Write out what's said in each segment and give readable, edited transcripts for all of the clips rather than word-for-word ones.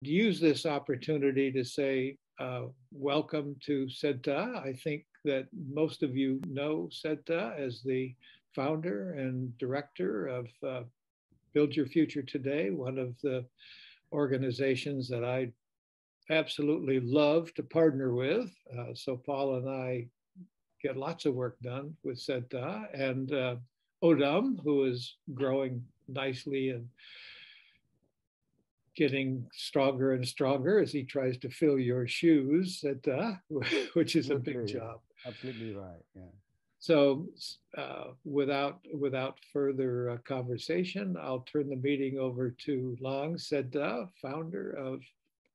use this opportunity to say welcome to Sedtha. I think that most of you know Sedtha as the founder and director of Build Your Future Today, one of the organizations that I absolutely love to partner with. So Paul and I get lots of work done with Sedtha, and Odam, who is growing nicely and getting stronger and stronger as he tries to fill your shoes, which is a big Absolutely, job. absolutely right. Yeah. So, without further conversation, I'll turn the meeting over to Long Sedda, founder of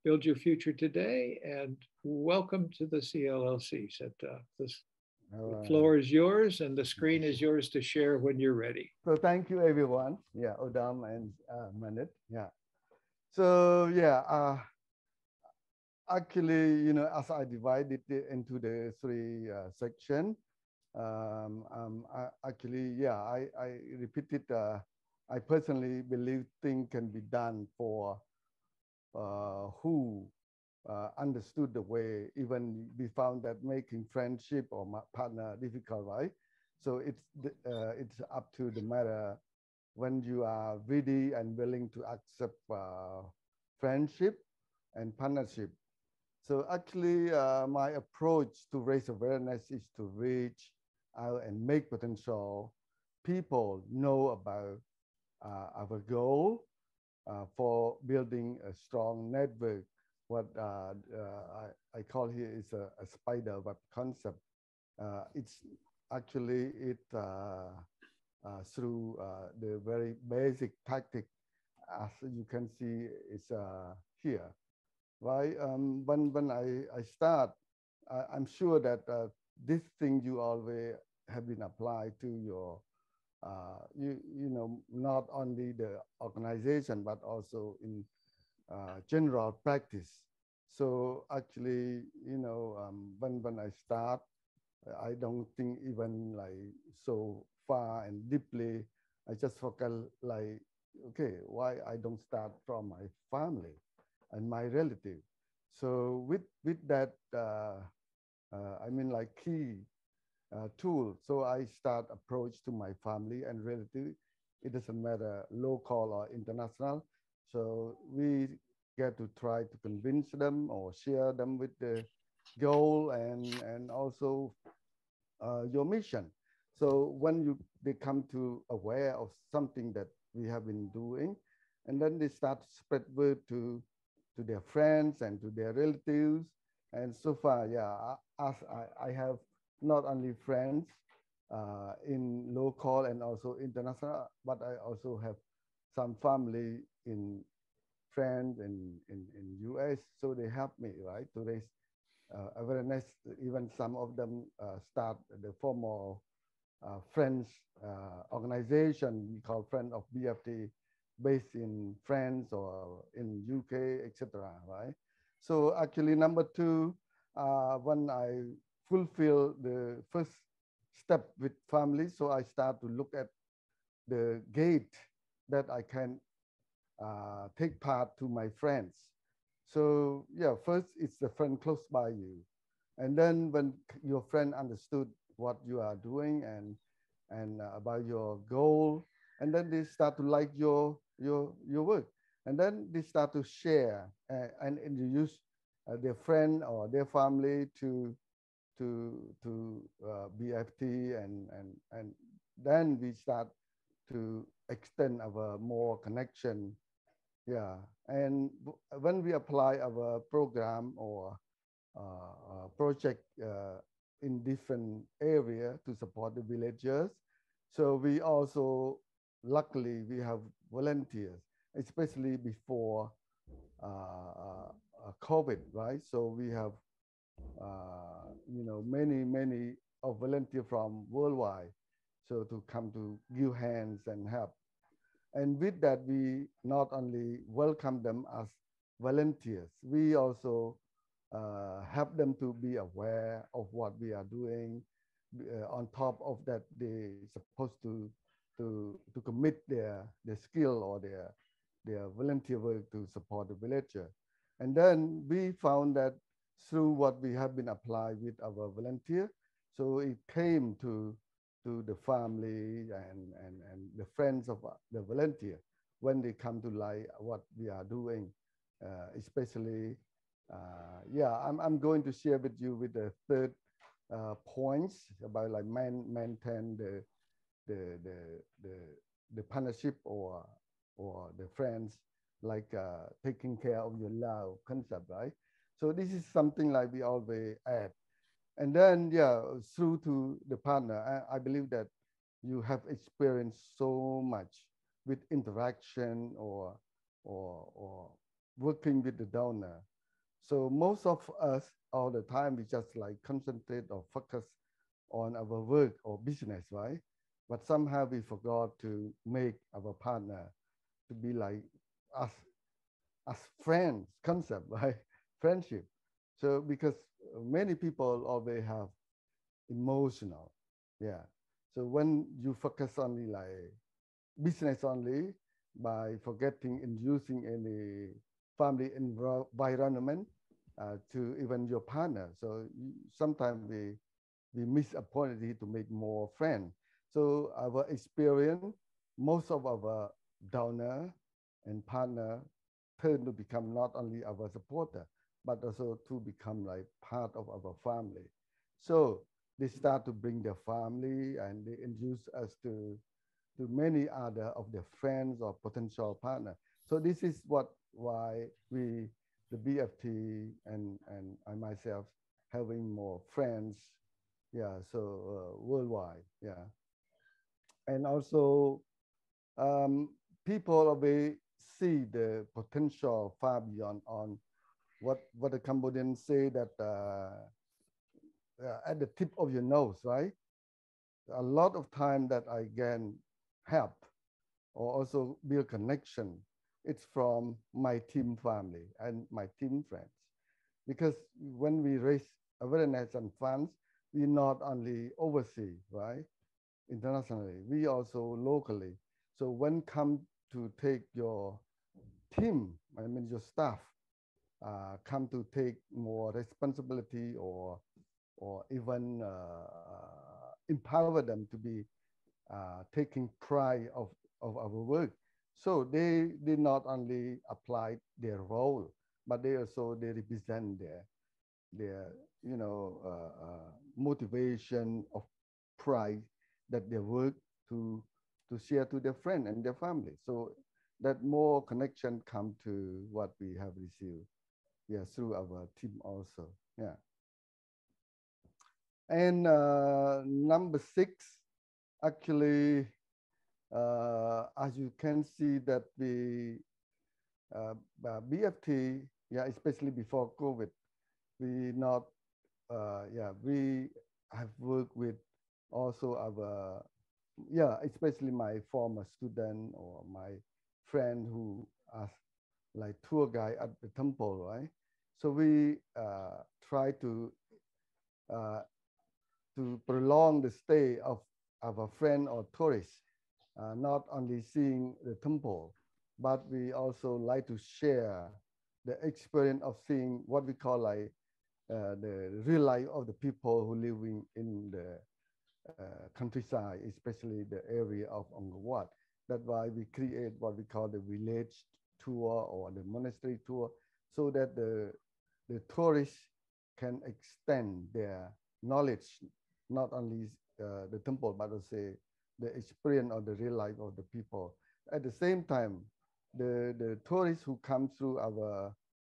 Build Your Future Today, and welcome to the CLLC, Sedda. The All right. floor is yours, and the screen is yours to share when you're ready. So thank you, everyone. Yeah, Odam and Manit. Yeah. So yeah, actually, as I divided it into the three section, actually, yeah, I repeated. I personally believe things can be done for who understood the way. Even we found that making friendship or partner difficult, right? So it's up to the matter when you are ready and willing to accept friendship and partnership. So actually, my approach to raise awareness is to reach out and make potential people know about our goal for building a strong network. What I call here is a spider web concept. It's actually through the very basic tactic, as you can see, is here. Right? When I start, I'm sure that this thing you always have been applied to your not only the organization but also in general practice. So actually, when I start, I don't think even like so far and deeply. I just focus like, okay, why I don't start from my family and my relative. So with that, I mean like key tool. So I start approach to my family and relative. It doesn't matter local or international. So we get to try to convince them or share them with the goal and also your mission. So when they come to aware of something that we have been doing, and then they start to spread word to their friends and to their relatives. And so far, yeah, as I have not only friends in local and also international, but I also have some family in friends in US. So they help me, right, to raise awareness. Even some of them start the formal Friends organization we call Friend of BFT, based in France or in UK, etc. Right? So actually, number two, when I fulfill the first step with family, so I start to look at the gate that I can take part to my friends. So yeah, first it's the friend close by you, and then when your friend understood what you are doing and about your goal, and then they start to like your work, and then they start to share and introduce their friend or their family to BFT, and then we start to extend our more connection. Yeah, and when we apply our program or project in different area to support the villagers. So we also, luckily, we have volunteers, especially before COVID, right? So we have, many of volunteers from worldwide. So to come to give hands and help. And with that, we not only welcome them as volunteers, we also help them to be aware of what we are doing. On top of that, they supposed to commit their skill or their volunteer work to support the villager. And then we found that through what we have been applied with our volunteer, so it came to the family and the friends of the volunteer when they come to like what we are doing, especially, yeah, I'm going to share with you with the third points about like maintain the, the, the, the partnership or the friends, like taking care of your love concept, right? So this is something like we always add. And then, yeah, through to the partner, I believe that you have experienced so much with interaction or working with the donor. So most of us all the time, we just like concentrate or focus on our work or business, right? But somehow we forgot to make our partner to be like us as friends concept, right? Friendship. So because many people always have emotional, yeah. So when you focus only like business only by forgetting and using any family environment to even your partner. So sometimes we miss opportunity to make more friends. So our experience, most of our donor and partner turn to become not only our supporter, but also to become like part of our family. So they start to bring their family and they introduce us to many other of their friends or potential partner. So this is what why we, the BFT and I myself, having more friends, yeah, so worldwide, yeah. And also um, people always see the potential far beyond on what the Cambodians say that at the tip of your nose, right? A lot of time that I can help or also build connection, it's from my team family and my team friends. Because when we raise awareness and funds, we not only oversee, right, internationally, we also locally. So when come to take your team, I mean your staff, come to take more responsibility or even empower them to be taking pride of our work. So they not only apply their role, but they also they represent their motivation of pride that they work to share to their friend and their family. So that more connection come to what we have received, yeah, through our team also, yeah. And number six, actually, as you can see that the BFT, yeah, especially before COVID, we not, yeah, we have worked with also our, yeah, especially my former student or my friend who are like tour guide at the temple, right? So we try uh, to prolong the stay of a friend or tourist, not only seeing the temple, but we also like to share the experience of seeing what we call like the real life of the people who living in the countryside, especially the area of Angkor Wat. That's why we create what we call the village tour or the monastery tour, so that the tourists can extend their knowledge, not only the temple, but also the experience of the real life of the people. At the same time, the tourists who come through our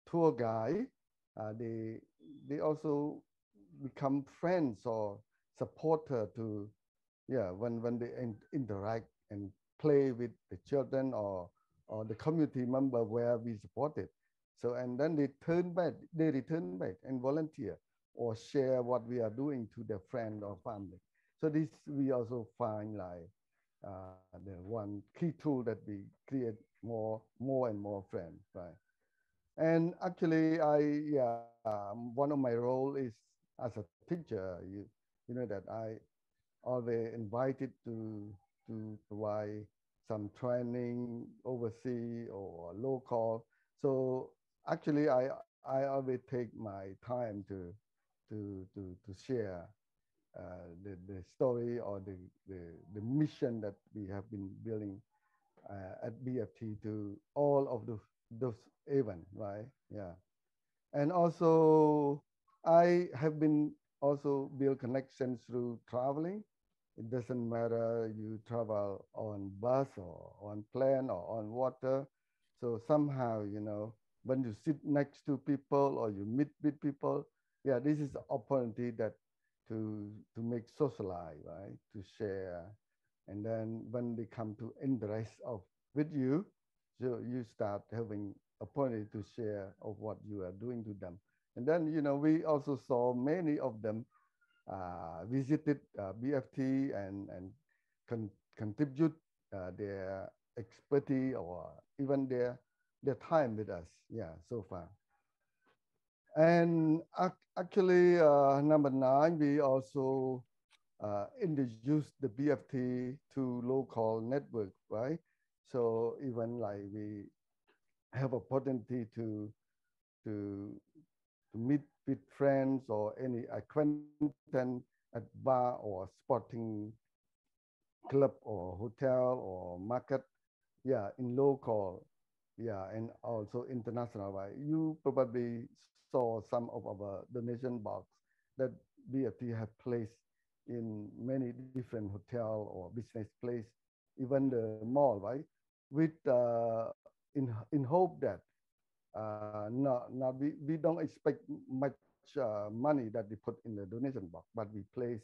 tour guide, they also become friends or supporter to, yeah, when they interact and play with the children or the community member where we supported. So and then they return back and volunteer or share what we are doing to their friend or family. So this we also find like the one key tool that we create more and more friends, right? And actually, one of my role is as a teacher. You know that I always invited to provide some training overseas or local. So actually, I always take my time to share the story or the mission that we have been building at BFT to all of those events, right? Yeah. And also, I have been also build connections through traveling. It doesn't matter you travel on bus or on plane or on water. So somehow, when you sit next to people or you meet with people, yeah, this is the opportunity that to make socialize, right? To share. And then when they come to interest of with you, so you start having opportunity to share of what you are doing to them. And then, we also saw many of them visited BFT and contribute their expertise or even their time with us. Yeah, so far. And actually, number nine, we also introduced the BFT to local network, right? So even like we have opportunity to to meet with friends or any acquaintance at bar or sporting club or hotel or market, yeah, in local, yeah, and also international, right? You probably saw some of our donation box that BFT have placed in many different hotel or business place, even the mall, right? With in hope that not we don't expect much money that we put in the donation box, but we place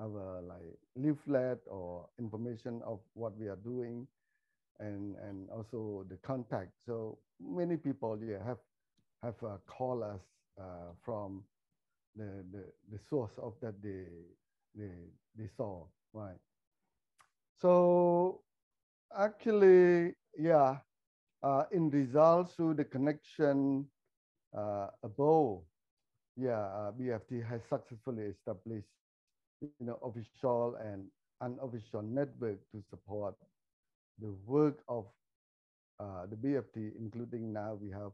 our like leaflet or information of what we are doing and also the contact. So many people, yeah, have called us from the source of that they they saw, right? So actually, yeah, in results through the connection above, yeah, BFT has successfully established, official and unofficial network to support the work of the BFT, including now we have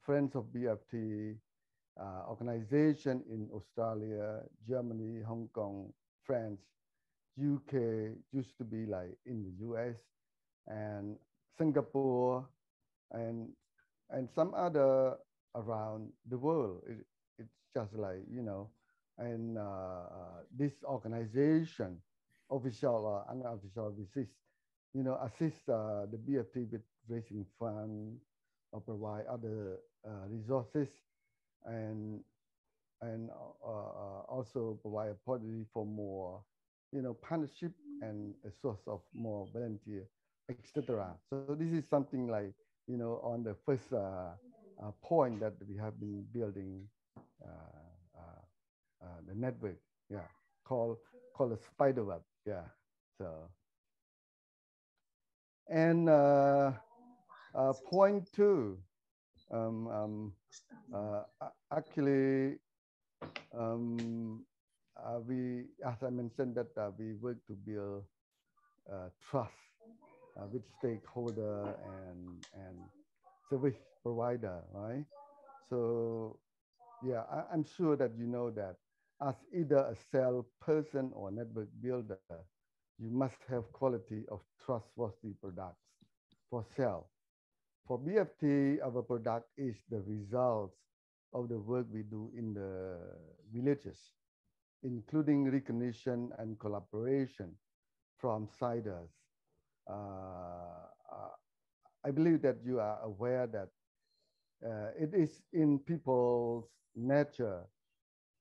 Friends of BFT organization in Australia, Germany, Hong Kong, France, UK, used to be like in the US, and Singapore, and and some other around the world. It's just like, and this organization, official or unofficial, assist the BFT with raising fund or provide other resources and also provide a opportunity for more, partnership and a source of more volunteer, etc. So this is something like, on the first point that we have been building the network, yeah, called called a spider web, yeah. So and point two, um, um, actually, um, as I mentioned, that we work to build trust with stakeholder and service provider, right? So yeah, I'm sure that you know that as either a salesperson or network builder, you must have quality of trustworthy products for sale. For BFT, our product is the results of the work we do in the villages, including recognition and collaboration from siders. I believe that you are aware that it is in people's nature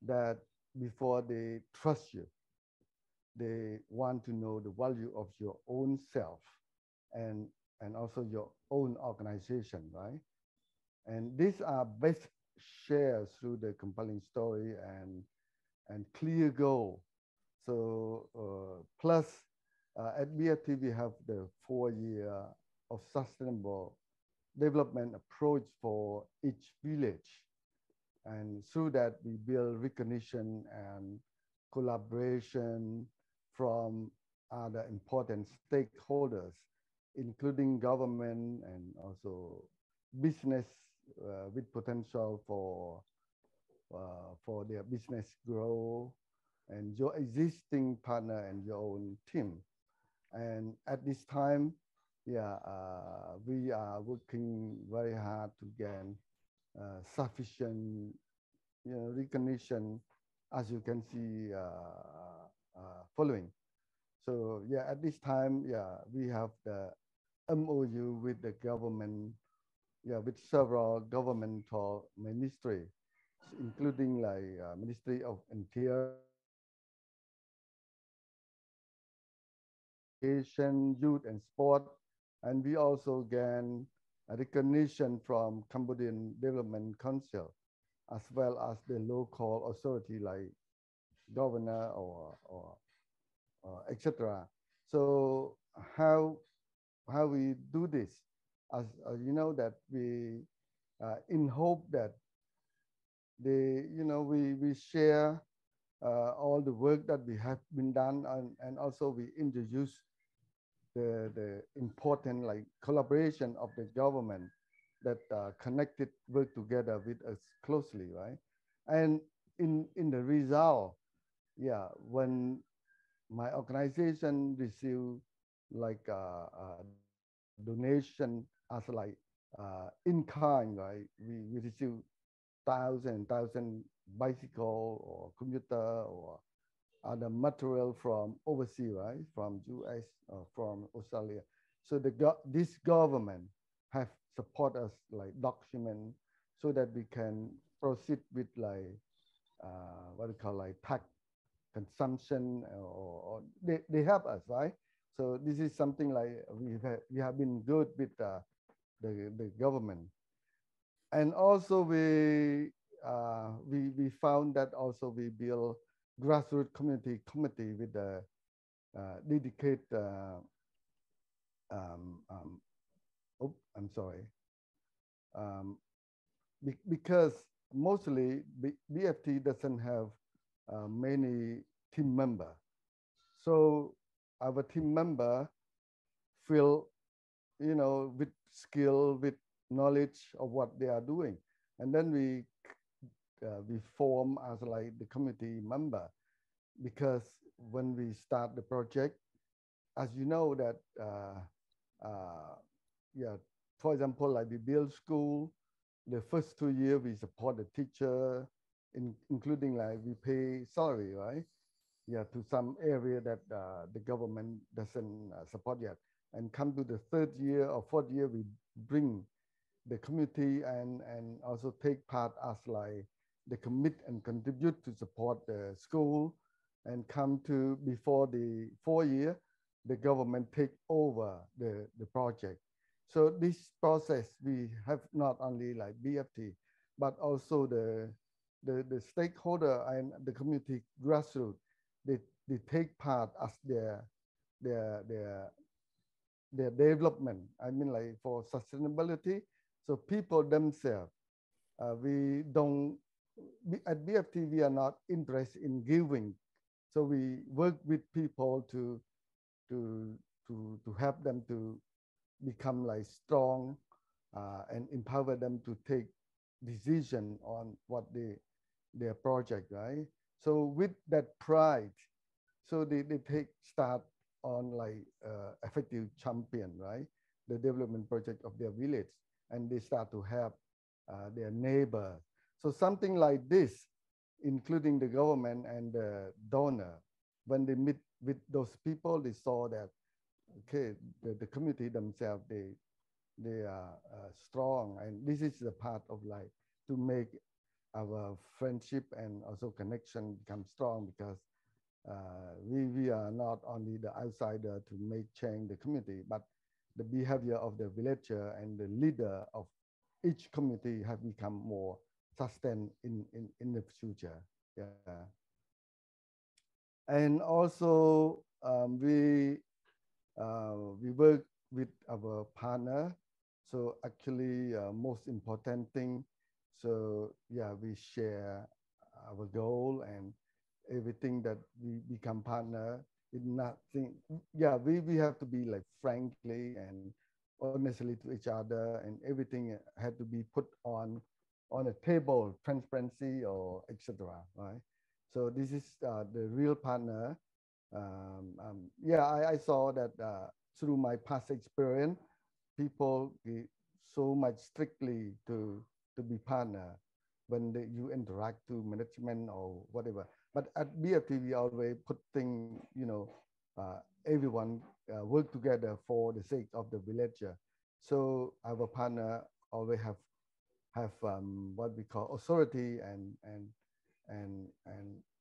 that before they trust you, they want to know the value of your own self and and also your own organization, right? And these are best shared through the compelling story and clear goal. So plus at BFT we have the 4 year of sustainable development approach for each village. And through that, we build recognition and collaboration from other important stakeholders, including government and also business with potential for their business grow and your existing partner and your own team. And at this time, yeah, we are working very hard to gain sufficient, recognition, as you can see following. So yeah, at this time, yeah, we have the MOU with the government, yeah, with several governmental ministry, including like Ministry of Interior, Education, Youth and Sport, and we also gain a recognition from Cambodian Development Council, as well as the local authority like governor or etc. So how we do this, as you know that we in hope that we share all the work that we have been done, and also we introduce the important like collaboration of the government that connected work together with us closely, right? And in the result, yeah, when my organization received like donation as like in kind, right? We receive thousand bicycle or computer or other material from overseas, right? From US or from Australia. So this government have support us like document so that we can proceed with like what we call like tax consumption, or they help us, right? So this is something like we have been good with the government. And also we found that also we build grassroots community committee with the dedicated um, oh, I'm sorry, um, because mostly BFT doesn't have many team member. So our team member feel, with skill, with knowledge of what they are doing. And then we form as like the committee member, because when we start the project, as you know that, yeah, for example, like we build school, the first 2 years we support the teacher, including like we pay salary, right? Yeah, to some area that the government doesn't support yet. And come to the third year or fourth year, we bring the community and also take part as like the commit and contribute to support the school, and come to before the 4 year, the government take over the project. So this process, we have not only like BFT, but also the stakeholder and the community grassroots, they take part as their their their development. I mean, like for sustainability. So people themselves, we don't, at BFT, we are not interested in giving. So we work with people to, to help them to become like strong, and empower them to take decision on what their project, right? So with that pride, so they take start on like effective champion, right? The development project of their village, and they start to help their neighbor. So something like this, including the government and the donor, when they meet with those people, they saw that, okay, the community themselves, they are strong, and this is the part of like to make our friendship and also connection become strong, because we are not only the outsider to make change the community, but the behavior of the villager and the leader of each community have become more sustained in the future. Yeah. And also we work with our partner. So actually, most important thing. So yeah, we share our goal, and everything that we become partner. It nothing. Yeah, we have to be like frankly and honestly to each other, and everything had to be put on a table, transparency or etc. Right. So this is the real partner. Yeah, I saw that through my past experience, people so much strictly to be partner when you interact to management or whatever. But at BFT, we always put thing, everyone work together for the sake of the villager. So our partner always have what we call authority and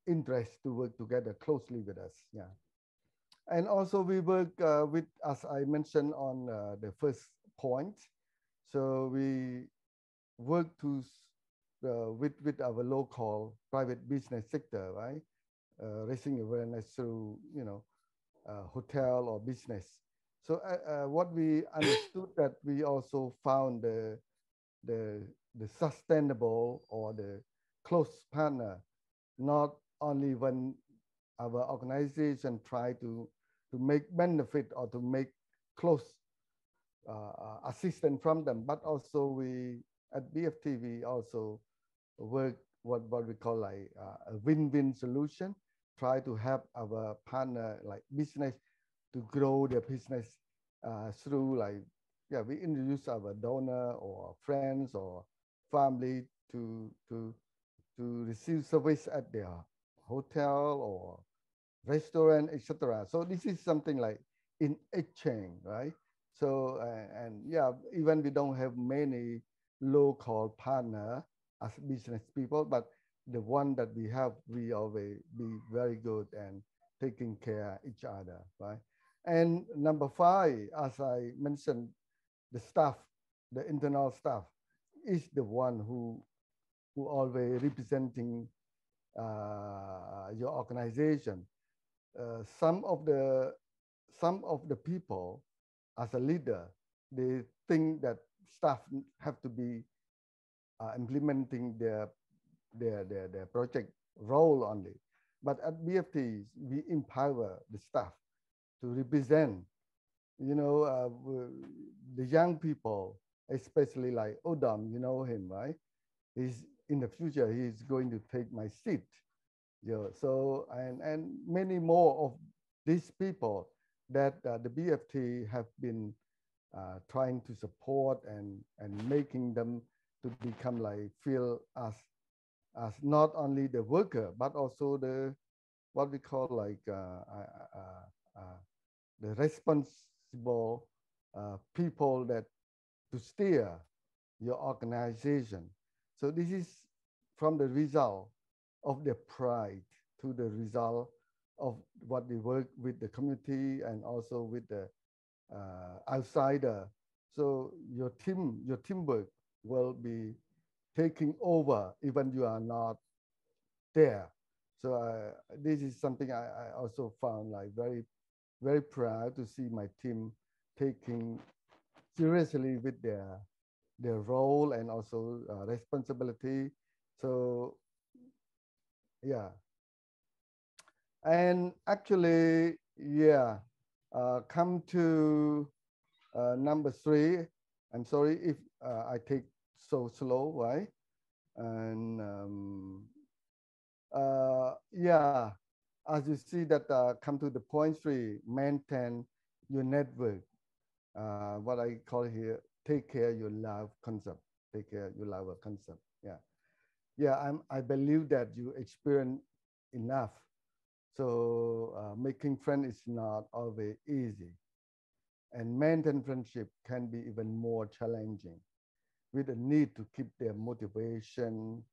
interest to work together closely with us. Yeah. And also we work with, as I mentioned on the first point, so we work with our local private business sector, right? Raising awareness through, hotel or business. So what we understood that we also found the, the sustainable or the close partner, not only when our organization try to make benefit or to make close assistance from them, but also we at BFT we also work what we call like a win-win solution. Try to help our partner like business to grow their business through like, yeah, we introduce our donor or friends or family to receive service at their hotel or restaurant, etc. So this is something like in exchange, right? So and yeah, even we don't have many local partner as business people, but the one that we have, we always be very good and taking care each other, right? And number five, as I mentioned, the staff, the internal staff, is the one who always representing your organization. Some of the people as a leader, they think that staff have to be implementing their project role only. But at BFT, we empower the staff to represent, the young people, especially like Odom, you know him, right? He's in the future, he's going to take my seat. Yeah, so and many more of these people that the BFT have been trying to support and making them to become like feel as not only the worker but also the what we call like the responsible people that to steer your organization. So this is from the result of their pride to the result of what they work with the community and also with the outsider. So your teamwork will be taking over even you are not there. So this is something I also found like very, very proud to see my team taking seriously with their role and also responsibility. So yeah, and actually, yeah, come to number three. I'm sorry if I take so slow, right? And yeah, as you see that come to the point three, maintain your network. What I call here, take care your love concept. Take care your love concept. Yeah, yeah. I believe that you experience enough. So making friends is not always easy, and maintain friendship can be even more challenging with a need to keep their motivation,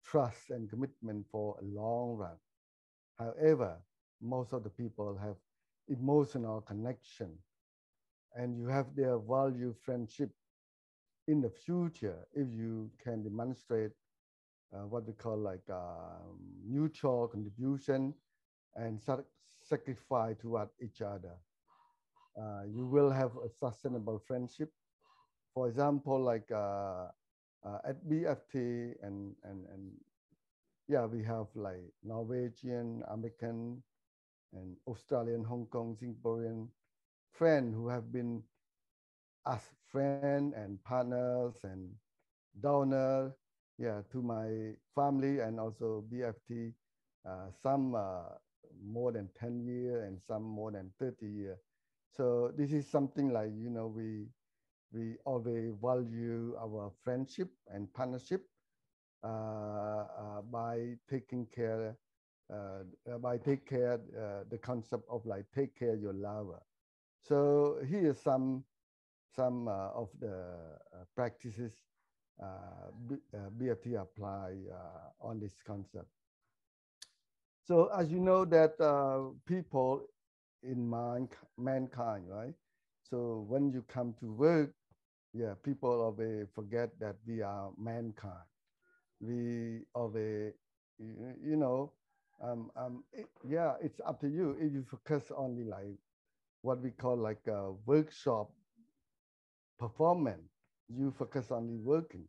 trust, and commitment for a long run. However, most of the people have emotional connection and you have their value friendship in the future if you can demonstrate what we call like mutual contribution and sacrifice toward each other. You will have a sustainable friendship. For example, like at BFT and yeah, we have like Norwegian, American, and Australian, Hong Kong, Singaporean friends who have been as friends and partners and donor, yeah, to my family and also BFT, some more than 10 years and some more than 30 years. So this is something like, we always value our friendship and partnership by taking care, the concept of like take care your lover. So here are some of the practices BFT apply on this concept. So as you know that people in mankind, right? So when you come to work, yeah, people always forget that we are mankind. We always, you know, yeah, it's up to you. If you focus only like what we call like a workshop performance, you focus on the working.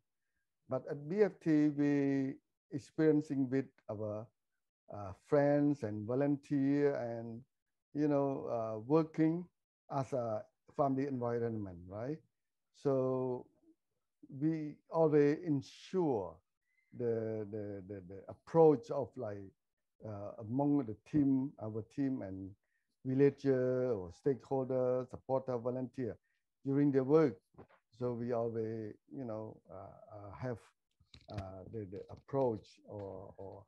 But at BFT, we experiencing with our friends and volunteer and, working as a family environment, right? So we always ensure the approach of like among the team, our team and villager or stakeholder, supporter, volunteer during the work. So we always, have the approach or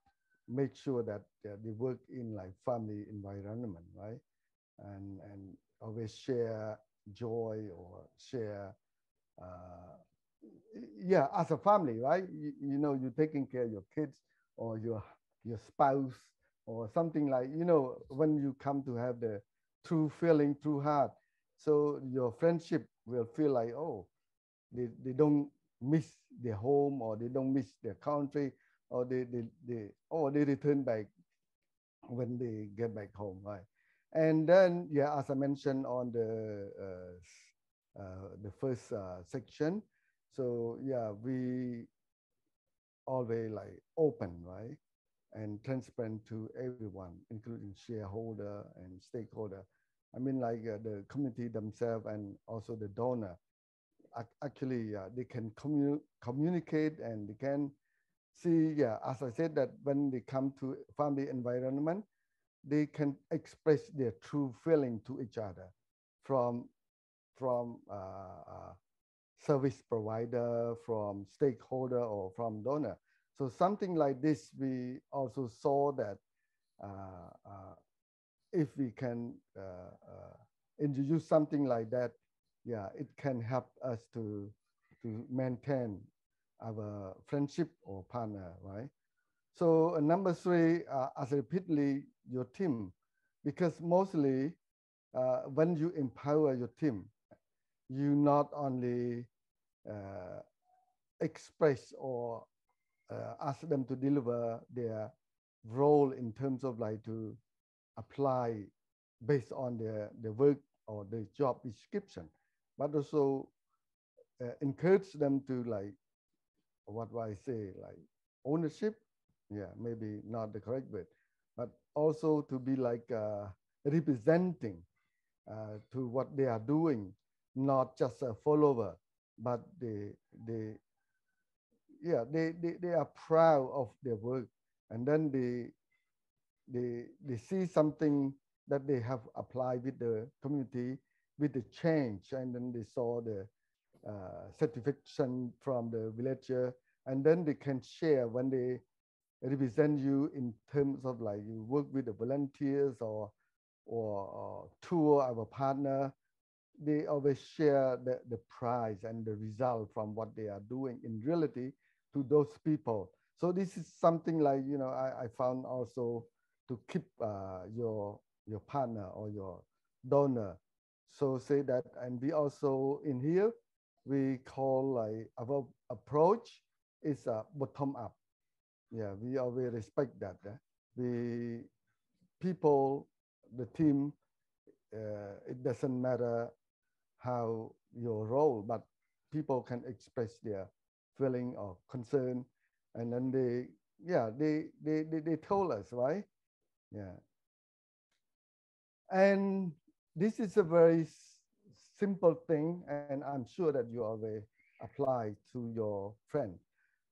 make sure that they work in like family environment, right? And always share joy or share uh, yeah, as a family, right? You're taking care of your kids or your spouse or something like, when you come to have the true feeling, true heart. So your friendship will feel like, oh, they don't miss their home or they don't miss their country or they return back when they get back home, right? And then, yeah, as I mentioned on the first section, so yeah, we always like open, right, and transparent to everyone, including shareholder and stakeholder. I mean, like the community themselves and also the donor. Actually, they can communicate and they can see, yeah, as I said, that when they come to family environment, they can express their true feeling to each other from service provider, from stakeholder, or from donor. So something like this, we also saw that if we can introduce something like that, yeah, it can help us to maintain our friendship or partner, right? So number three, as repeatedly your team, because mostly when you empower your team, you not only uh, express or ask them to deliver their role in terms of like to apply based on the work or the job description, but also encourage them to like, what do I say, like ownership, yeah, maybe not the correct word, but also to be like representing to what they are doing, not just a follower, but they yeah, they are proud of their work, and then they see something that they have applied with the community, with the change, and then they saw the certification from the villager, and then they can share when they represent you in terms of like you work with the volunteers or tour our partner. They always share the prize and the result from what they are doing in reality to those people. So this is something like, I found also to keep your partner or your donor. So say that, and we also in here, we call like our approach is bottom up. Yeah, we always respect that. We people, the team, it doesn't matter how your role, but people can express their feeling or concern, and then they told us, right? Yeah, and this is a very simple thing, and I'm sure that you always apply to your friend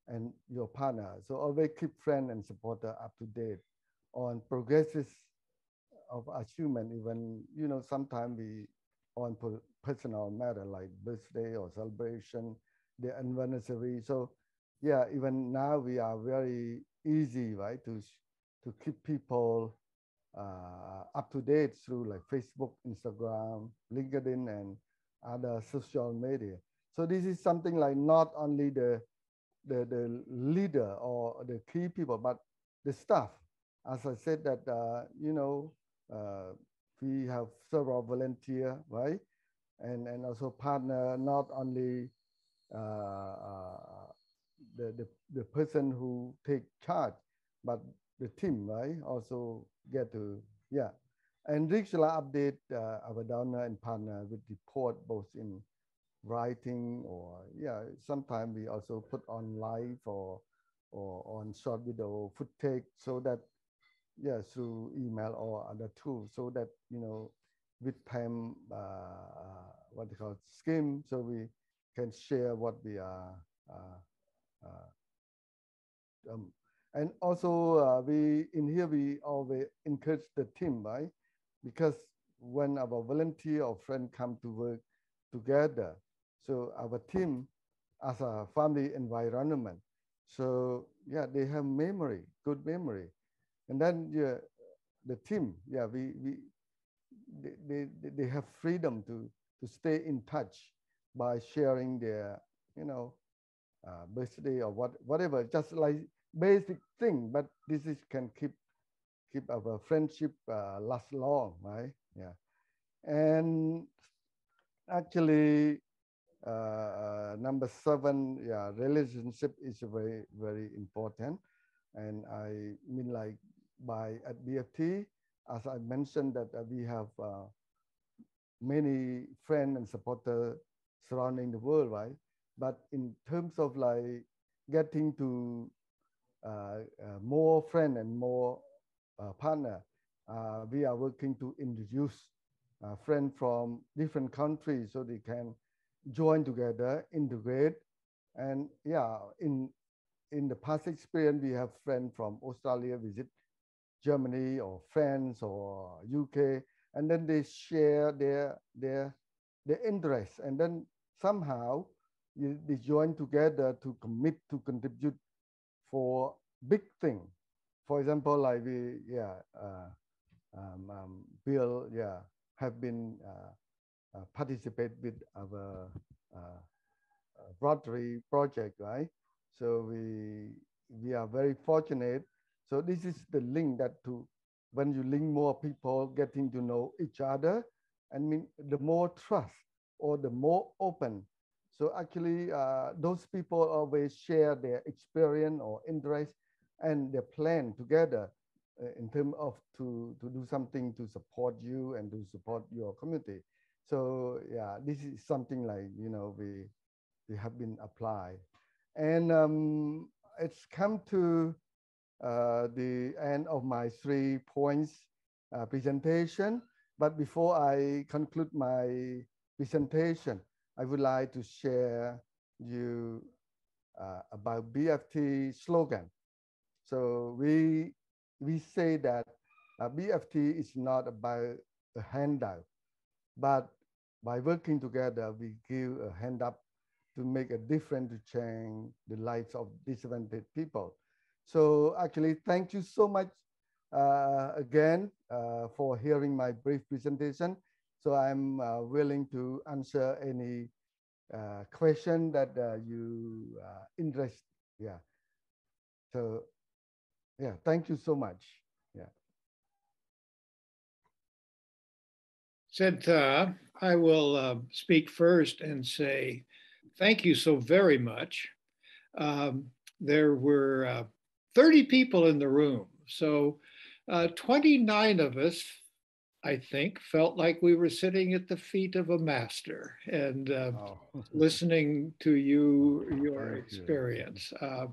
and your partner. So always keep friend and supporter up to date on progresses of achievement. Even sometimes we on personal matter like birthday or celebration, the anniversary. So yeah, even now we are very easy, right, to keep people up to date through like Facebook, Instagram, LinkedIn, and other social media. So this is something like not only the leader or the key people, but the staff. As I said that, uh, we have several volunteer, right? And also partner, not only uh, uh, the person who take charge, but the team, right? Also get to, yeah. And regular update our donor and partner with report both in writing or yeah, sometimes we also put on live or on short video footage so that yeah, through email or other tools so that with time what they call scheme, so we can share what we are uh, um, and also we in here we always encourage the team, right? Because when our volunteer or friend come to work together, so our team as a family environment, so yeah, they have memory, good memory, and then yeah, the team, yeah, we they have freedom to stay in touch by sharing their birthday or whatever, just like basic thing, but this is can keep our friendship last long, right? Yeah, and actually number 7, yeah, relationship is very very important, and I mean like by at BFT, as I mentioned that we have many friends and supporters surrounding the world, right? But in terms of like getting to more friend and more partner, we are working to introduce friends from different countries so they can join together, integrate, and yeah, in the past experience, we have friends from Australia visit Germany or France or UK, and then they share their interests, and then somehow they join together to commit to contribute for big thing. For example, like we Bill have been participate with our uh, Rotary project, right? So we are very fortunate. So this is the link that to when you link more people getting to know each other, I mean the more trust or the more open. So actually, those people always share their experience or interest and their plan together in terms of to do something to support you and to support your community. So yeah, this is something like we have been applied. And it's come to the end of my 3 points presentation. But before I conclude my presentation, I would like to share you about BFT slogan. So we say that BFT is not about a handout, but by working together, we give a hand up to make a difference to change the lives of disadvantaged people. So actually, thank you so much again for hearing my brief presentation. So I'm willing to answer any question that you interest. Yeah. So yeah, thank you so much. Yeah. Sedtha, I will speak first and say thank you so very much. There were 30 people in the room, so 29 of us, I think, felt like we were sitting at the feet of a master and Oh, listening to your thank you. experience. Yeah.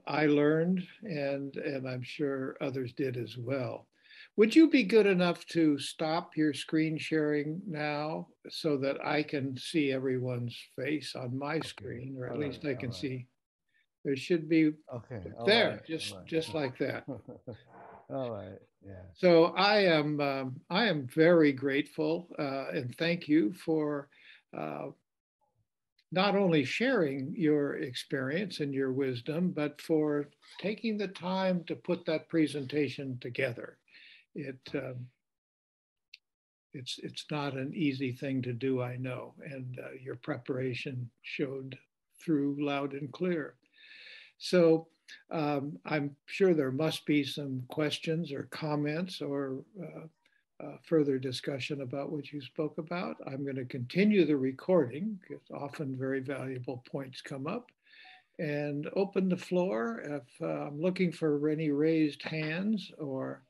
I learned, and I'm sure others did as well. Would you be good enough to stop your screen sharing now so that I can see everyone's face on my Okay. screen, or at All right. least I All can right. see. There should be Okay. All right. there, All just like that. right. All right. Yeah. So I am very grateful and thank you for uh, not only sharing your experience and your wisdom, but for taking the time to put that presentation together. It it's not an easy thing to do, I know, and your preparation showed through loud and clear. So I'm sure there must be some questions or comments or further discussion about what you spoke about. I'm going to continue the recording because often very valuable points come up and open the floor if I'm looking for any raised hands or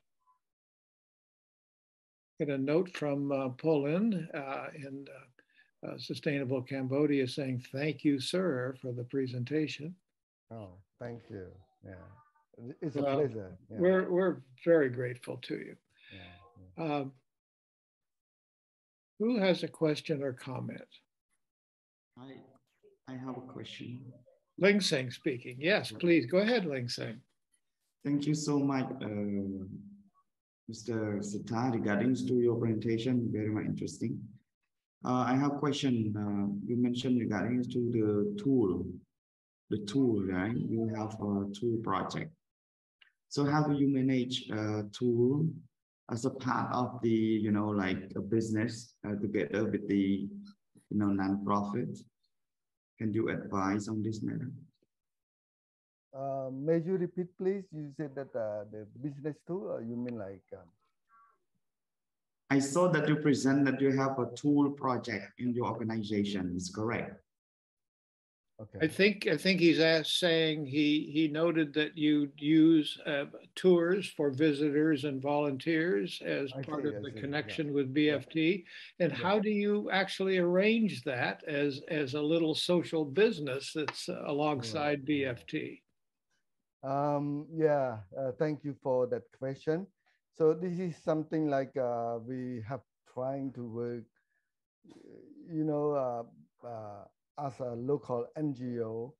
get a note from Pauline in Sustainable Cambodia saying, thank you, sir, for the presentation. Oh, thank you. Yeah. It's a Well, pleasure. Yeah. we're very grateful to you. Yeah. Um, who has a question or comment? I have a question. Ling Sing speaking. Yes, please go ahead, Ling Sing. Thank you so much, Mr. Sedtha, regarding to your presentation. Very much interesting. I have a question. You mentioned regarding to the tool, right? You have a tool project. So how do you manage a tool as a part of the, like a business together with the, non-profit? Can you advise on this matter? May you repeat, please? You said that the business too, or you mean like? I saw that you present that you have a tool project in your organization. Is correct? Okay. I think he's saying he noted that you use tours for visitors and volunteers as part of the connection with BFT. And how do you actually arrange that as a little social business that's alongside BFT? Yeah, thank you for that question. So this is something like we have trying to work, you know, as a local NGO,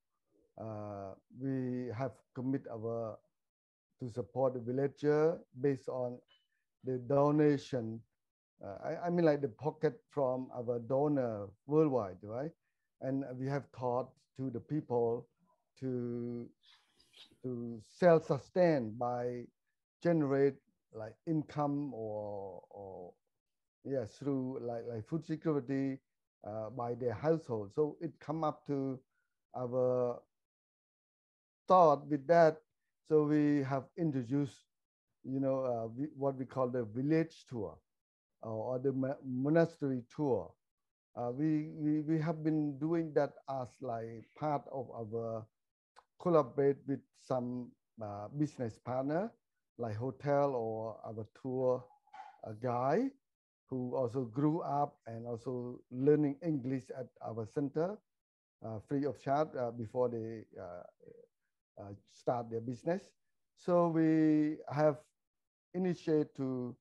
we have commit our to support the villager based on the donation. I mean like the pocket from our donor worldwide, right? And we have taught to the people to self-sustain by generate like income or yeah through like food security by their household. So it come up to our thought with that. So we have introduced, what we call the village tour or the monastery tour. We have been doing that as like part of our collaborate with some business partner like hotel or our tour guy who also grew up and also learning English at our center free of charge before they start their business. So we have initiated to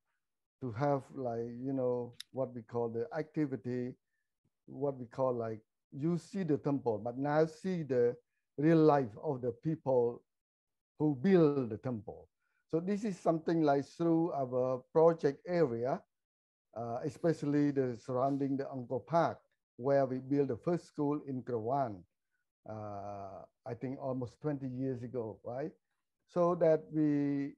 have like what we call the activity, what we call like you see the temple, but now see the real life of the people who build the temple. So this is something like through our project area, especially the surrounding the Angkor Park, where we built the first school in Krawan, I think almost 20 years ago, right? So that we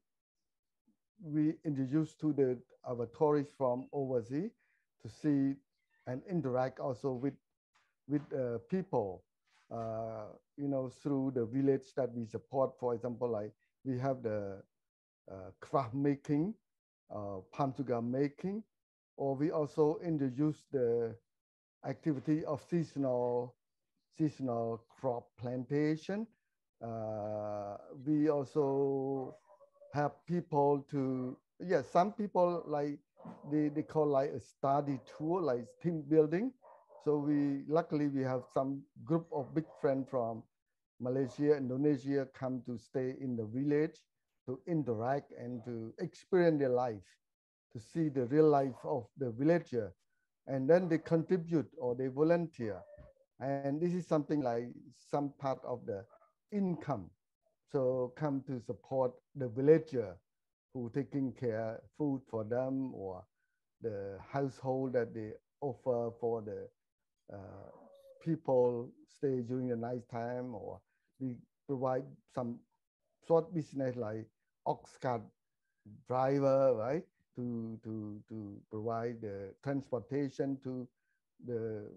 introduced to our tourists from overseas to see and interact also with people, through the village that we support. For example, like we have the craft making, palm sugar making, or we also introduce the activity of seasonal crop plantation. We also have people to, yeah, some people like they call like a study tour, like team building. So luckily we have some group of big friends from Malaysia, Indonesia come to stay in the village to interact and to experience their life, to see the real life of the villager, and then they contribute or they volunteer. And this is something like some part of the income. So come to support the villager who taking care food for them, or the household that they offer for the people stay during the night time, or we provide some short business like ox cart driver, right? To provide the transportation to the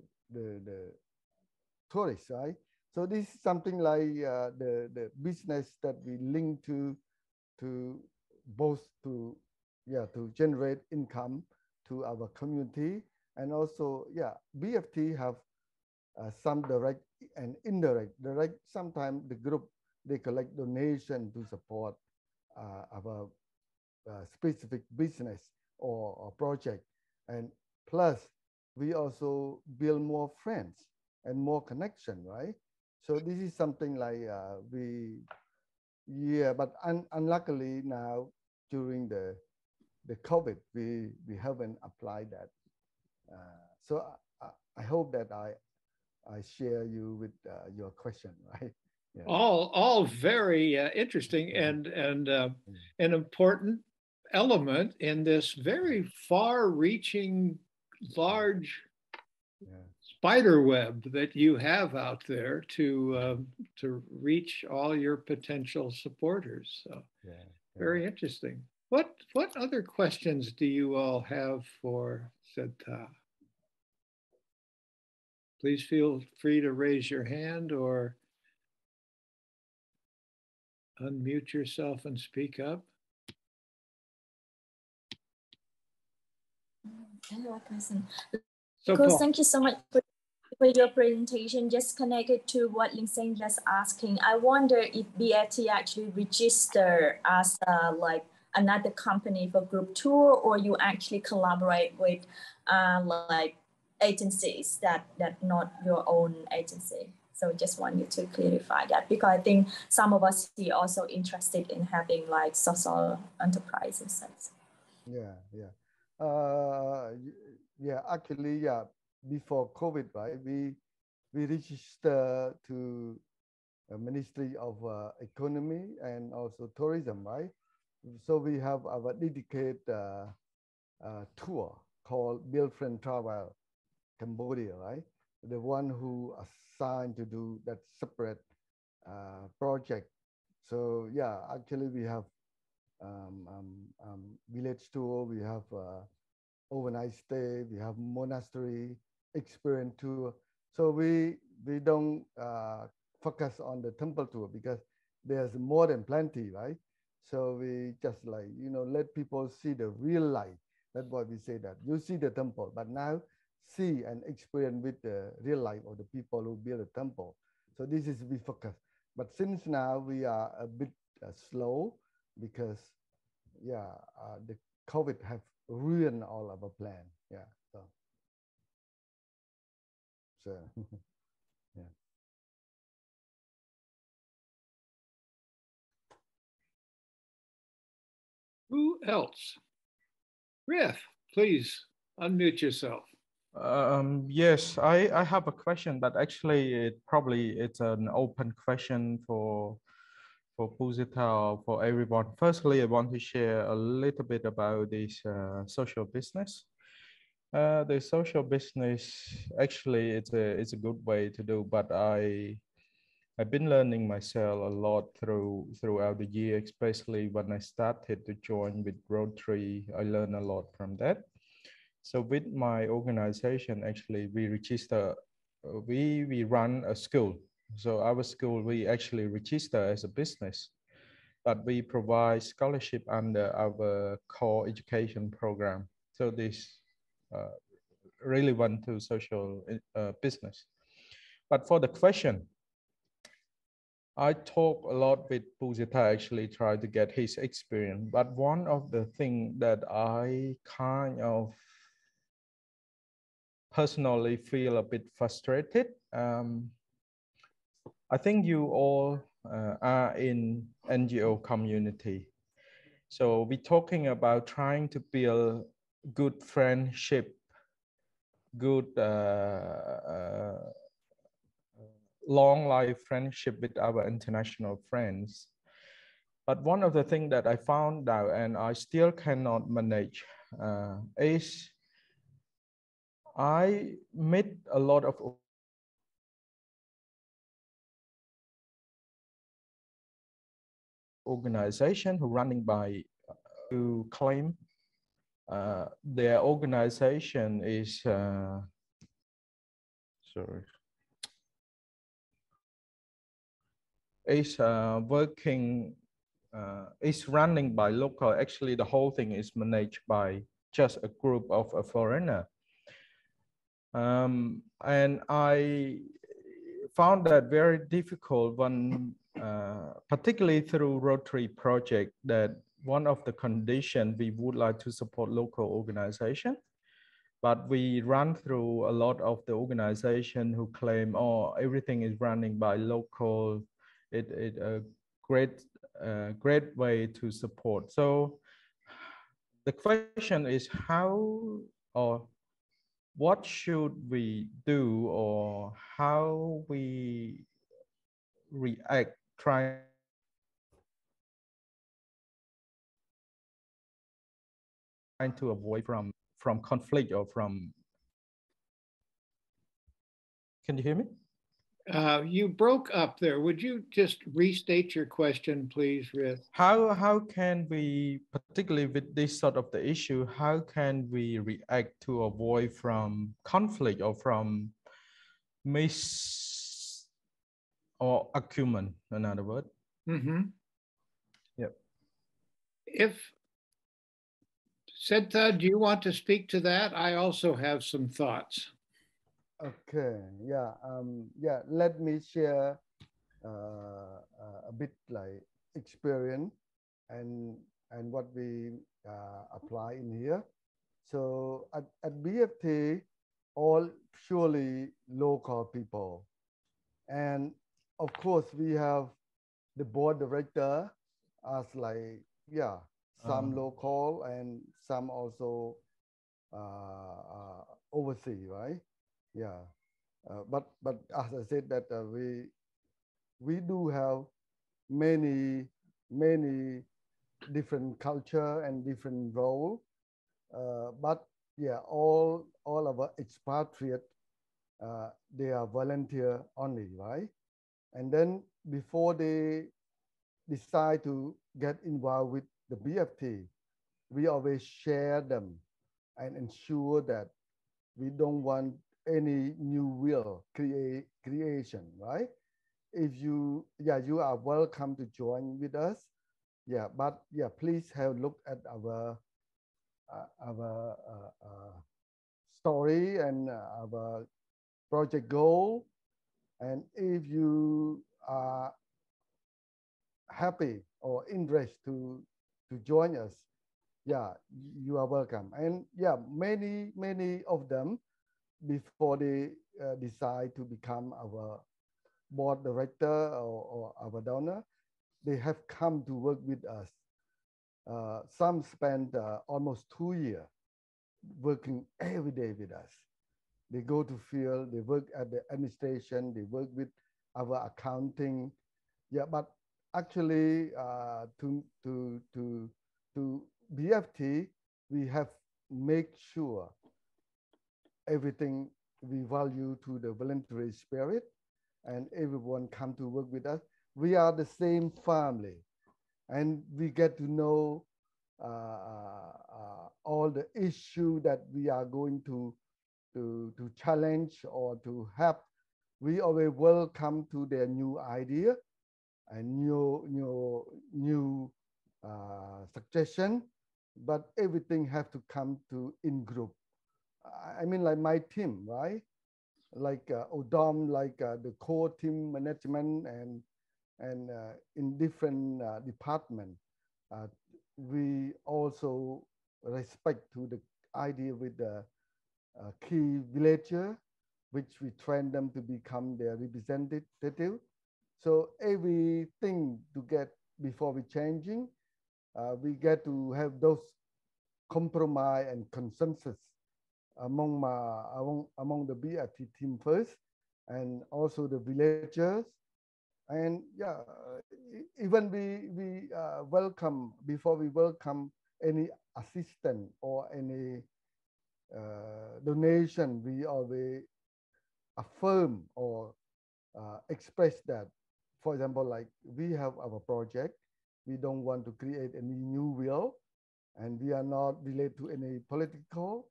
tourists, right? So this is something like the business that we link to both to generate income to our community, and also BFT have some direct and indirect. Direct, sometimes the group they collect donation to support our specific business or project, and plus we also build more friends and more connection, right? So this is something like but unluckily now during the COVID, we haven't applied that. So I hope that I share you with your question, right? Yeah. All very interesting and an important element in this very far-reaching, large spider web that you have out there to reach all your potential supporters. So very interesting. What other questions do you all have for Sedtha? Please feel free to raise your hand or unmute yourself and speak up. Hello, cousin. So Paul, thank you so much for your presentation. Just connected to what Ling Seng just asking, I wonder if BFT actually register as like another company for group tour, or you actually collaborate with like agencies that not your own agency. So just want you to clarify that, because I think some of us are also interested in having like social enterprises. Actually, before COVID, right, we register to Ministry of Economy and also Tourism, right? So we have our dedicated tour called Build Friend Travel Cambodia, right? The one who assigned to do that separate project. So actually we have village tour, we have overnight stay, we have monastery experience tour. So we don't focus on the temple tour because there's more than plenty, right? So we just like, let people see the real life. That's why we say that you see the temple, but now see and experience with the real life of the people who build the temple. So this is we focus. But since now we are a bit slow because the COVID have ruined all of our plan. So Who else? Riff, please unmute yourself. Yes, I have a question, but actually it's an open question for Pusita or for everyone. Firstly, I want to share a little bit about this social business. The social business actually it's a good way to do, but I've been learning myself a lot throughout the year, especially when I started to join with Rotary. I learned a lot from that. So with my organization, actually, we register, we run a school. So our school, we actually register as a business, but we provide scholarship under our core education program. So this relevant to social business. But for the question, I talk a lot with Pusita, actually try to get his experience. But one of the things that I kind of personally feel a bit frustrated. I think you all are in NGO community. So we're talking about trying to build good friendship, good long life friendship with our international friends. But one of the things that I found out and I still cannot manage is I met a lot of organization who running by who claim their organization is sorry is working is running by local. Actually, the whole thing is managed by just a group of a foreigner. And I found that very difficult when, particularly through Rotary project, that one of the conditions we would like to support local organization, but we run through a lot of the organization who claim, oh, everything is running by local. It a great way to support. So the question is how or what should we do or how we react trying to avoid from conflict or from. Can you hear me? You broke up there. Would you just restate your question, please, Rith? How can we, particularly with this sort of the issue, how can we react to avoid from conflict or from mis or argument, in other words? Mm-hmm. Yep. If Sedtha, do you want to speak to that? I also have some thoughts. Okay, yeah, yeah. Let me share a bit like experience and what we apply in here. So at BFT, all purely local people, and of course we have the board director as like some local and some also overseas, right? Yeah, but as I said that we do have many different culture and different role, but yeah, all of our expatriate they are volunteer only, right? And then before they decide to get involved with the BFT, we always share them and ensure that we don't want any new will creation, right? If you, yeah, you are welcome to join with us. Yeah, but yeah, please have a look at our story and our project goal. And if you are happy or interested to join us, yeah, you are welcome. And yeah, many of them, before they decide to become our board director or our donor, they have come to work with us. Some spend almost 2 years working every day with us. They go to field, they work at the administration, they work with our accounting. Yeah, but actually to BFT, we have make sure everything we value to the voluntary spirit and everyone come to work with us. We are the same family and we get to know all the issue that we are going to challenge or to help. We always welcome to their new idea and new suggestion, but everything have to come to in group. I mean, like my team, right? Like Odom, like the core team management and in different department, we also respect to the idea with the key villager, which we train them to become their representative. So everything to get before we changing, we get to have those compromise and consensus among the BRT team first, and also the villagers, and yeah, even we welcome, before we welcome any assistance or any donation, we always affirm or express that. For example, like we have our project, we don't want to create any new will, and we are not related to any political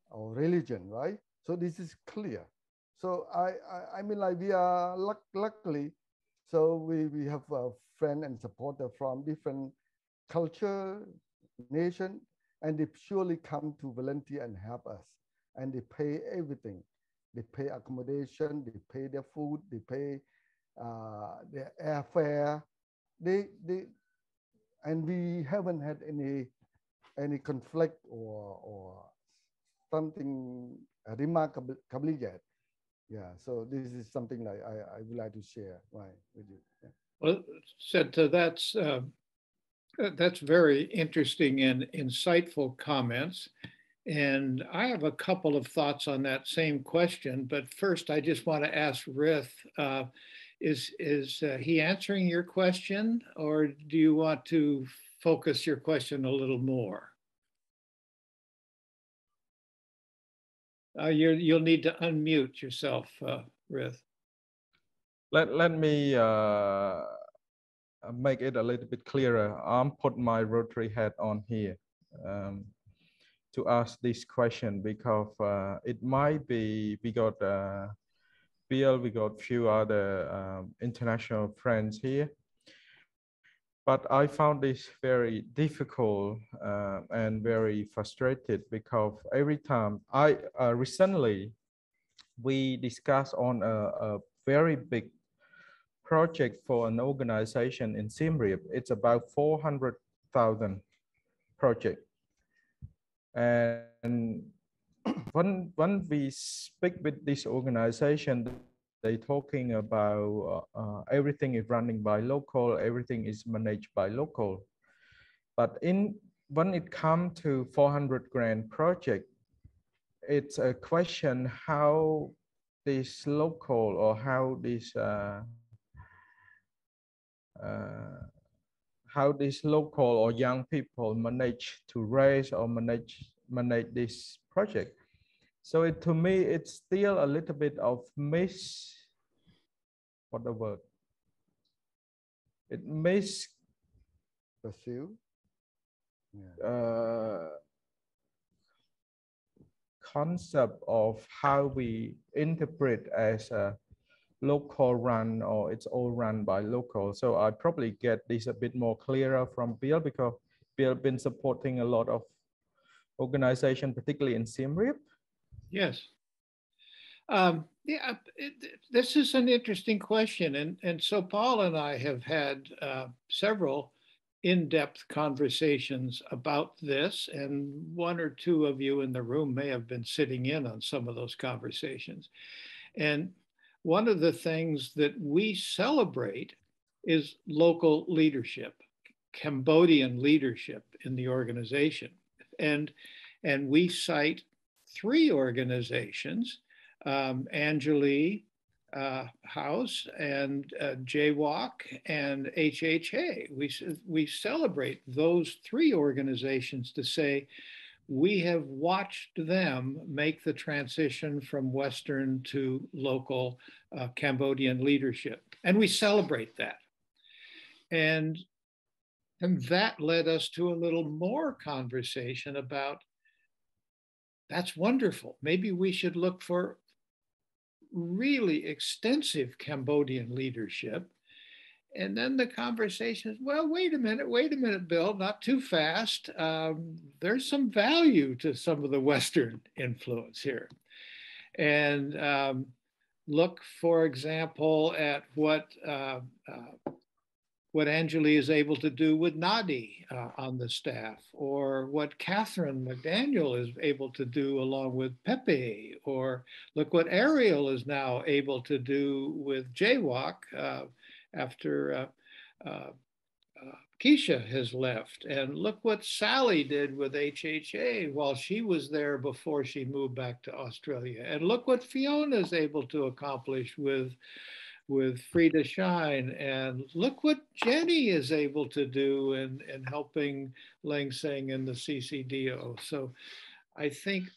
or religion, right? So this is clear. So I mean, like we are luckily, so we have a friend and supporter from different culture, nation, and they surely come to volunteer and help us, and they pay everything. They pay accommodation, they pay their food, they pay their airfare. They and we haven't had any conflict or something remarkably yet. Yeah, so this is something like I would like to share, right, with you. Yeah. Well, Sedtha, that's very interesting and insightful comments. And I have a couple of thoughts on that same question. But first, I just want to ask Rith, is he answering your question, or do you want to focus your question a little more? You'll need to unmute yourself, Rith. Let me make it a little bit clearer. I'm put my Rotary hat on here to ask this question, because it might be we got Bill, we got few other international friends here. But I found this very difficult and very frustrated, because every time recently we discussed on a very big project for an organization in Siem Reap. It's about 400,000 project. And when we speak with this organization, they talking about everything is running by local, everything is managed by local. But when it comes to 400 grand project, it's a question how this local or how this local or young people manage to raise or manage this project. So to me, it's still a little bit of what the word? It Pursue. Yeah. Concept of how we interpret as a local run, or it's all run by local. So I probably get this a bit more clearer from Bill, because Bill been supporting a lot of organization, particularly in Siem Reap. Yes. Yeah, this is an interesting question. And so Paul and I have had several in-depth conversations about this, and one or two of you in the room may have been sitting in on some of those conversations. And one of the things that we celebrate is local leadership, Cambodian leadership in the organization. And we cite three organizations, Anjali House and JWalk and HHA. We celebrate those three organizations to say we have watched them make the transition from Western to local Cambodian leadership. And we celebrate that. And that led us to a little more conversation about, that's wonderful. Maybe we should look for really extensive Cambodian leadership. And then the conversation is, well, wait a minute, Bill, not too fast. There's some value to some of the Western influence here. And look, for example, at what Anjali is able to do with Nadi on the staff, or what Catherine McDaniel is able to do along with Pepe, or look what Ariel is now able to do with JWalk after Keisha has left, and look what Sally did with HHA while she was there before she moved back to Australia. And look what Fiona is able to accomplish with Free to Shine. And look what Jenny is able to do in helping Ling Sing and the CCDO. So I think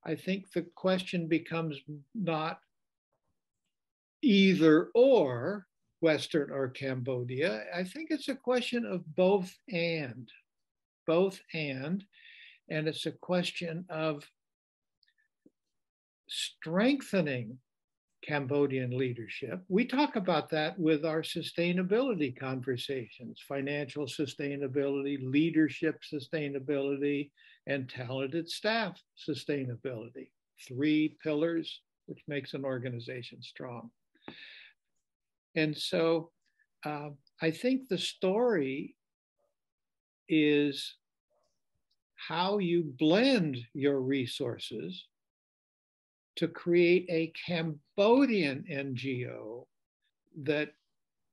the question becomes not either or, Western or Cambodia. I think it's a question of both and, and it's a question of strengthening Cambodian leadership. We talk about that with our sustainability conversations: financial sustainability, leadership sustainability, and talented staff sustainability. 3 pillars which makes an organization strong. And so I think the story is how you blend your resources to create a Cambodian NGO that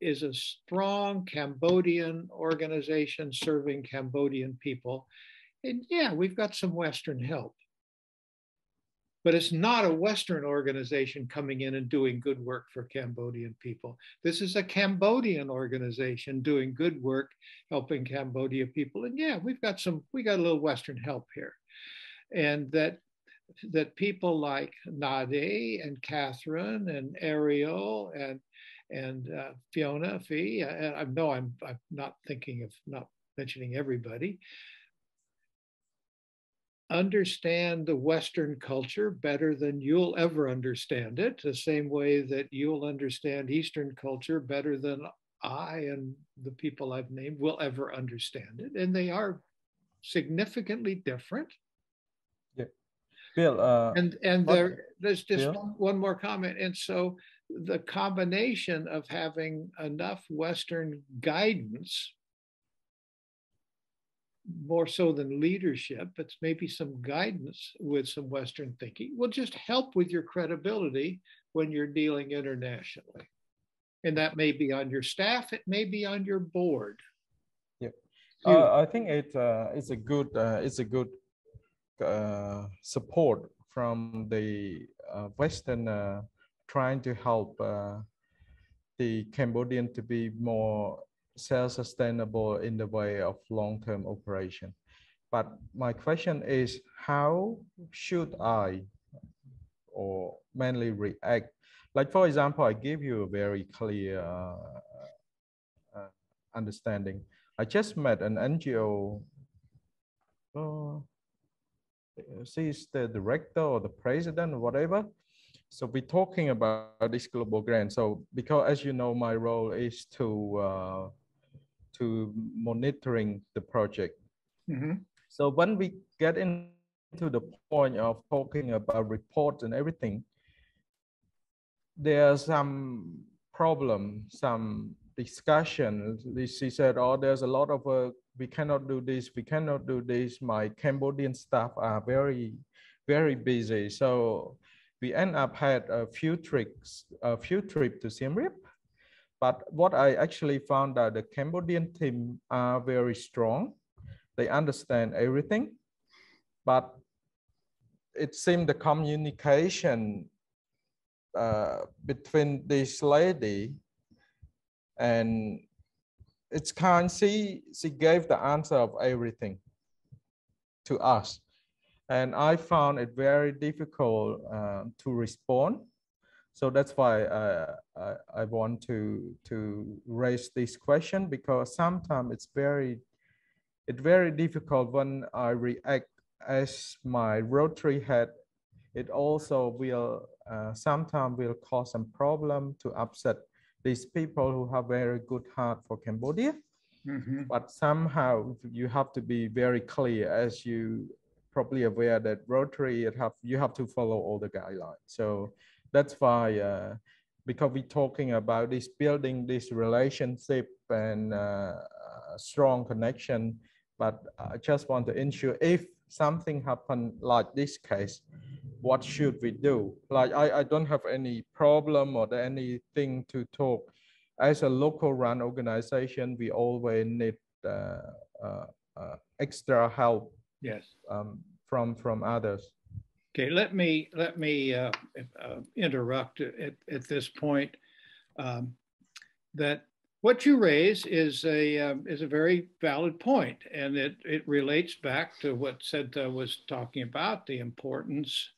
is a strong Cambodian organization serving Cambodian people. And yeah, we've got some Western help, but it's not a Western organization coming in and doing good work for Cambodian people. This is a Cambodian organization doing good work, helping Cambodia people. And yeah, we got a little Western help here. And that people like Nade and Catherine and Ariel and Fiona Fee, I know I'm not mentioning everybody, understand the Western culture better than you'll ever understand it, the same way that you'll understand Eastern culture better than I and the people I've named will ever understand it. And they are significantly different. Yeah. Bill, there's just one more comment. And so the combination of having enough Western guidance, more so than leadership, but maybe some guidance with some Western thinking, will just help with your credibility when you're dealing internationally. And that may be on your staff, it may be on your board. Yeah, I think it's a good support from the Western trying to help the Cambodian to be more self-sustainable in the way of long-term operation. But my question is, how should I or mainly react? Like, for example, I give you a very clear understanding. I just met an NGO. She's the director or the president or whatever. So we're talking about this global grant. So because, as you know, my role is to monitoring the project. Mm-hmm. So when we get into the point of talking about reports and everything, there's some problem, some discussion. She said, oh, there's a lot of we cannot do this, we cannot do this. My Cambodian staff are very, very busy. So we end up had a few trips to Siem Reap. But what I actually found out, the Cambodian team are very strong. They understand everything. But it seemed the communication between this lady and it's kind, she gave the answer of everything to us. And I found it very difficult to respond. So that's why I want to raise this question, because sometimes it's very difficult when I react as my Rotary head. It also will sometimes will cause some problem to upset these people who have very good heart for Cambodia. Mm-hmm. But somehow you have to be very clear, as you probably aware that Rotary, you have to follow all the guidelines. So that's why, because we're talking about this building this relationship and strong connection, but I just want to ensure if something happened like this case, what should we do? Like, I don't have any problem or anything to talk. As a local run organization, we always need extra help Yes. from others. Okay, let me interrupt at this point. That what you raise is a very valid point, and it relates back to what Sedtha was talking about, the importance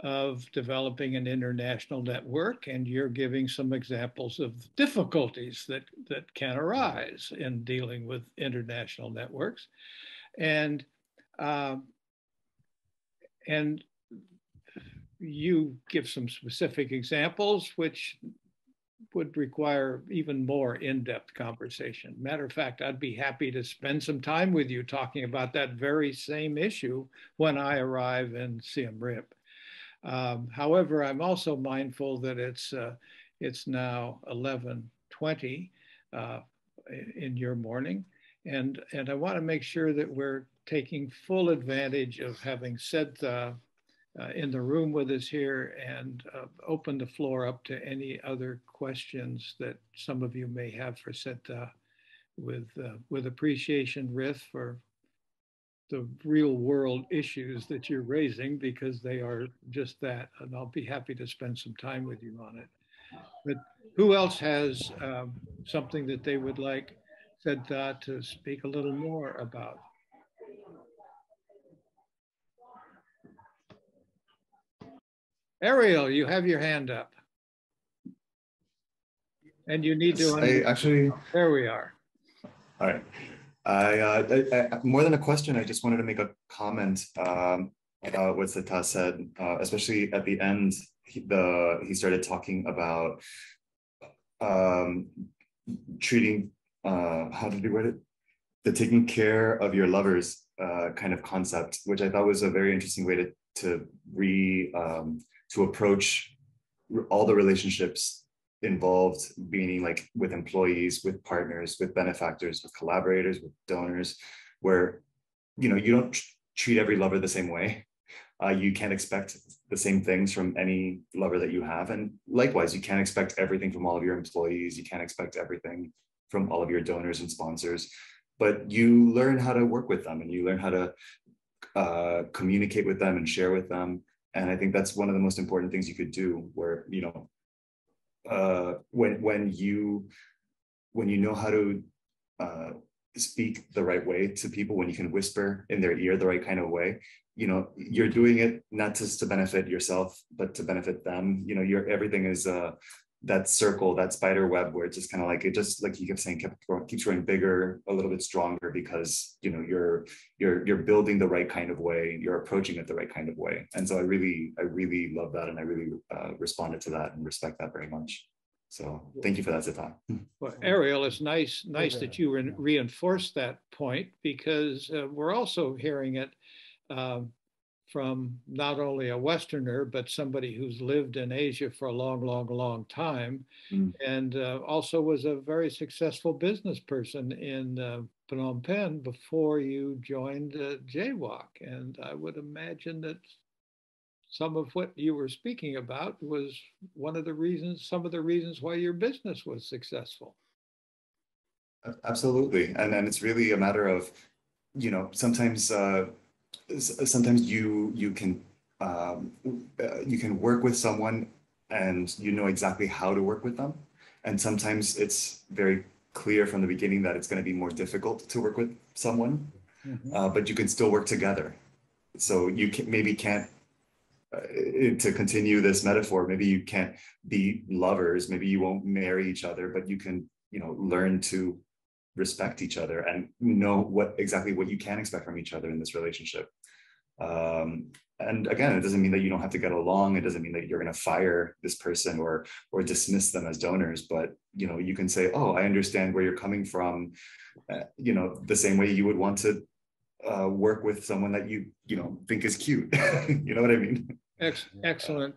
of developing an international network, and you're giving some examples of difficulties that can arise in dealing with international networks, and you give some specific examples which would require even more in-depth conversation. Matter of fact, I'd be happy to spend some time with you talking about that very same issue when I arrive in Siem Reap. However, I'm also mindful that it's now 11:20 in your morning, and I want to make sure that we're taking full advantage of having Sedtha in the room with us here, and open the floor up to any other questions that some of you may have for Sedtha, with appreciation, Rith, for the real world issues that you're raising, because they are just that, and I'll be happy to spend some time with you on it. But who else has something that they would like Sedtha to speak a little more about? Ariel, you have your hand up. And you need to. I actually. There we are. All right. I more than a question, I just wanted to make a comment about what Sedtha said, especially at the end. He started talking about treating, how did he word it? The taking care of your lovers kind of concept, which I thought was a very interesting way to approach all the relationships involved, meaning like with employees, with partners, with benefactors, with collaborators, with donors, where, you know, you don't treat every lover the same way. You can't expect the same things from any lover that you have. And likewise, you can't expect everything from all of your employees. You can't expect everything from all of your donors and sponsors, but you learn how to work with them, and you learn how to communicate with them and share with them. And I think that's one of the most important things you could do, where, you know, when you know how to speak the right way to people, when you can whisper in their ear the right kind of way, you know, you're doing it not just to benefit yourself, but to benefit them. You know, everything is that circle, that spider web, where it's just kind of like, it just, like you kept saying, keeps growing bigger, a little bit stronger, because, you know, you're building the right kind of way, you're approaching it the right kind of way. And so I really love that, and I really responded to that and respect that very much. So thank you for that, Sedtha. Well, Ariel, it's nice that you reinforced that point, because we're also hearing it from not only a Westerner, but somebody who's lived in Asia for a long time, and also was a very successful business person in Phnom Penh before you joined JWOC. And I would imagine that some of what you were speaking about was some of the reasons why your business was successful. Absolutely. And it's really a matter of, you know, sometimes you can work with someone and you know exactly how to work with them. And sometimes it's very clear from the beginning that it's going to be more difficult to work with someone, but you can still work together. So you can't, to continue this metaphor, maybe you can't be lovers, maybe you won't marry each other, but you can, you know, learn to respect each other and know exactly what you can expect from each other in this relationship. And again, it doesn't mean that you don't have to get along. It doesn't mean that you're going to fire this person or dismiss them as donors, but, you know, you can say, oh, I understand where you're coming from. You know, the same way you would want to work with someone that you know, think is cute. You know what I mean? Excellent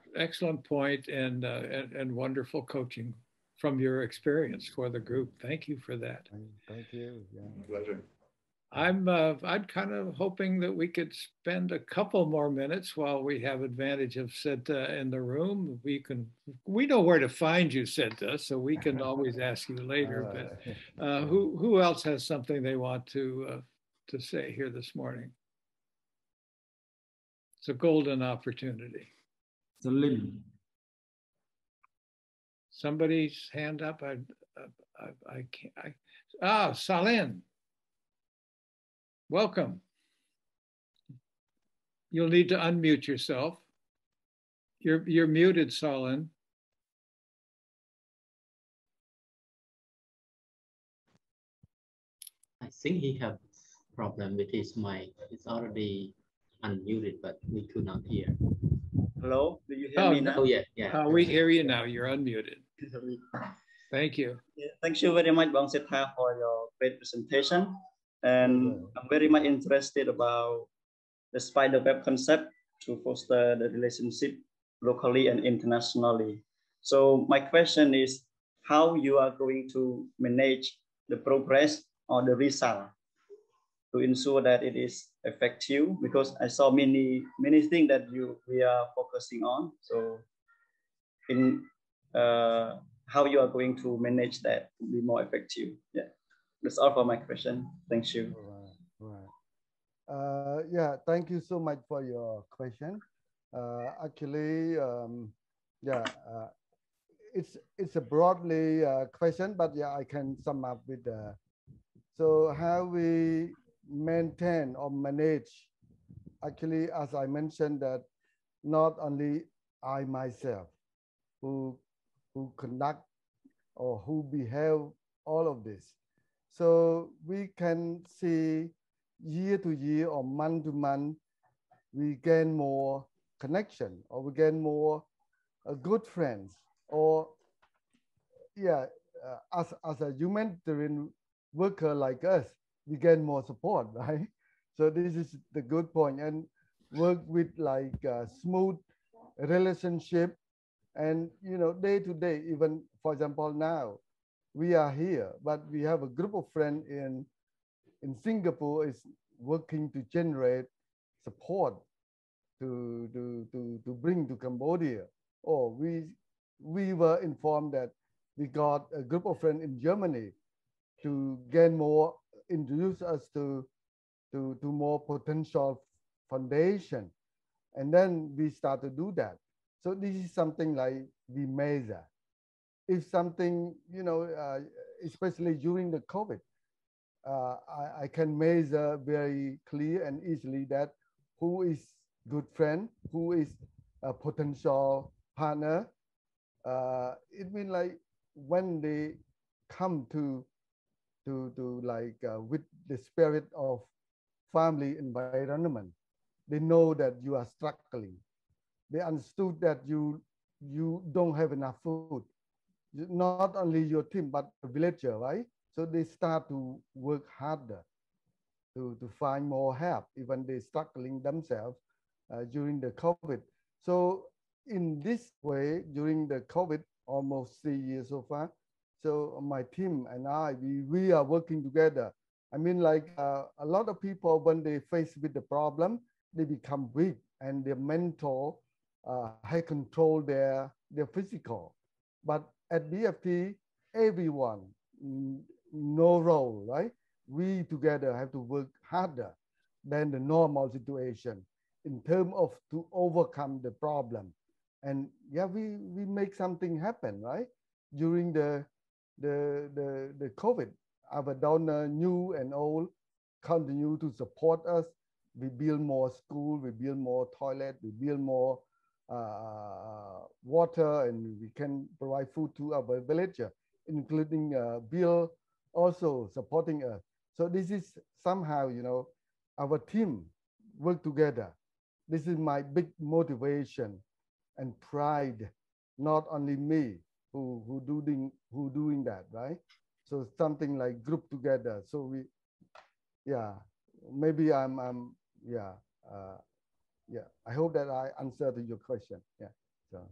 point, and wonderful coaching from your experience for the group. Thank you for that. Thank you. Yeah. Pleasure. I'm kind of hoping that we could spend a couple more minutes while we have advantage of Sedtha in the room. We know where to find you, Sedtha, so we can always ask you later. But who else has something they want to say here this morning? It's a golden opportunity. Celine. Somebody's hand up. I can't. Salin. Welcome. You'll need to unmute yourself. You're muted, Salin. I think he have problem with his mic. It's already unmuted, but we could not hear. Hello, do you hear me now? Oh yeah, yeah. We hear you now. You're unmuted. Thank you. Yeah, thank you very much, Bang Sedtha, for your great presentation. And I'm very much interested about the spider web concept to foster the relationship locally and internationally. So my question is how you are going to manage the progress or the result to ensure that it is effective, because I saw many things that we are focusing on. So in how you are going to manage that to be more effective. Yeah, that's all for my question. Thank you. Right. Yeah, thank you so much for your question. Actually, yeah, it's a broadly question, but yeah, I can sum up with so how we maintain or manage. Actually, as I mentioned, that not only I myself who conduct or who behave all of this. So we can see year to year or month to month, we gain more connection or we gain more good friends, or yeah, as a humanitarian worker like us, we gain more support, right? So this is the good point, and work with like smooth relationship, and you know, day to day. Even for example, now we are here, but we have a group of friends in Singapore is working to generate support to bring to Cambodia. Or we were informed that we got a group of friends in Germany to gain more, introduce us to more potential foundation. And then we start to do that. So this is something like we measure. If something, you know, especially during the COVID, I can measure very clear and easily that who is good friend, who is a potential partner. It means like when they come to like with the spirit of family environment, they know that you are struggling. They understood that you don't have enough food. Not only your team, but the villager, right? So they start to work harder to find more help, even they struggling themselves during the COVID. So in this way, during the COVID, almost 3 years so far, so my team and I, we are working together. I mean, like a lot of people, when they face with the problem, they become weak and their mental have control their physical. But at BFT, everyone, no role, right? We together have to work harder than the normal situation in terms of to overcome the problem. And yeah, we make something happen, right? During the COVID, our donor, new and old, continue to support us. We build more school, we build more toilet, we build more water, and we can provide food to our villager, including Bill also supporting us. So this is somehow, you know, our team work together. This is my big motivation and pride, not only me who doing that, right? So something like group together. So we, yeah, maybe I'm yeah. Yeah, I hope that I answered your question. Yeah. So.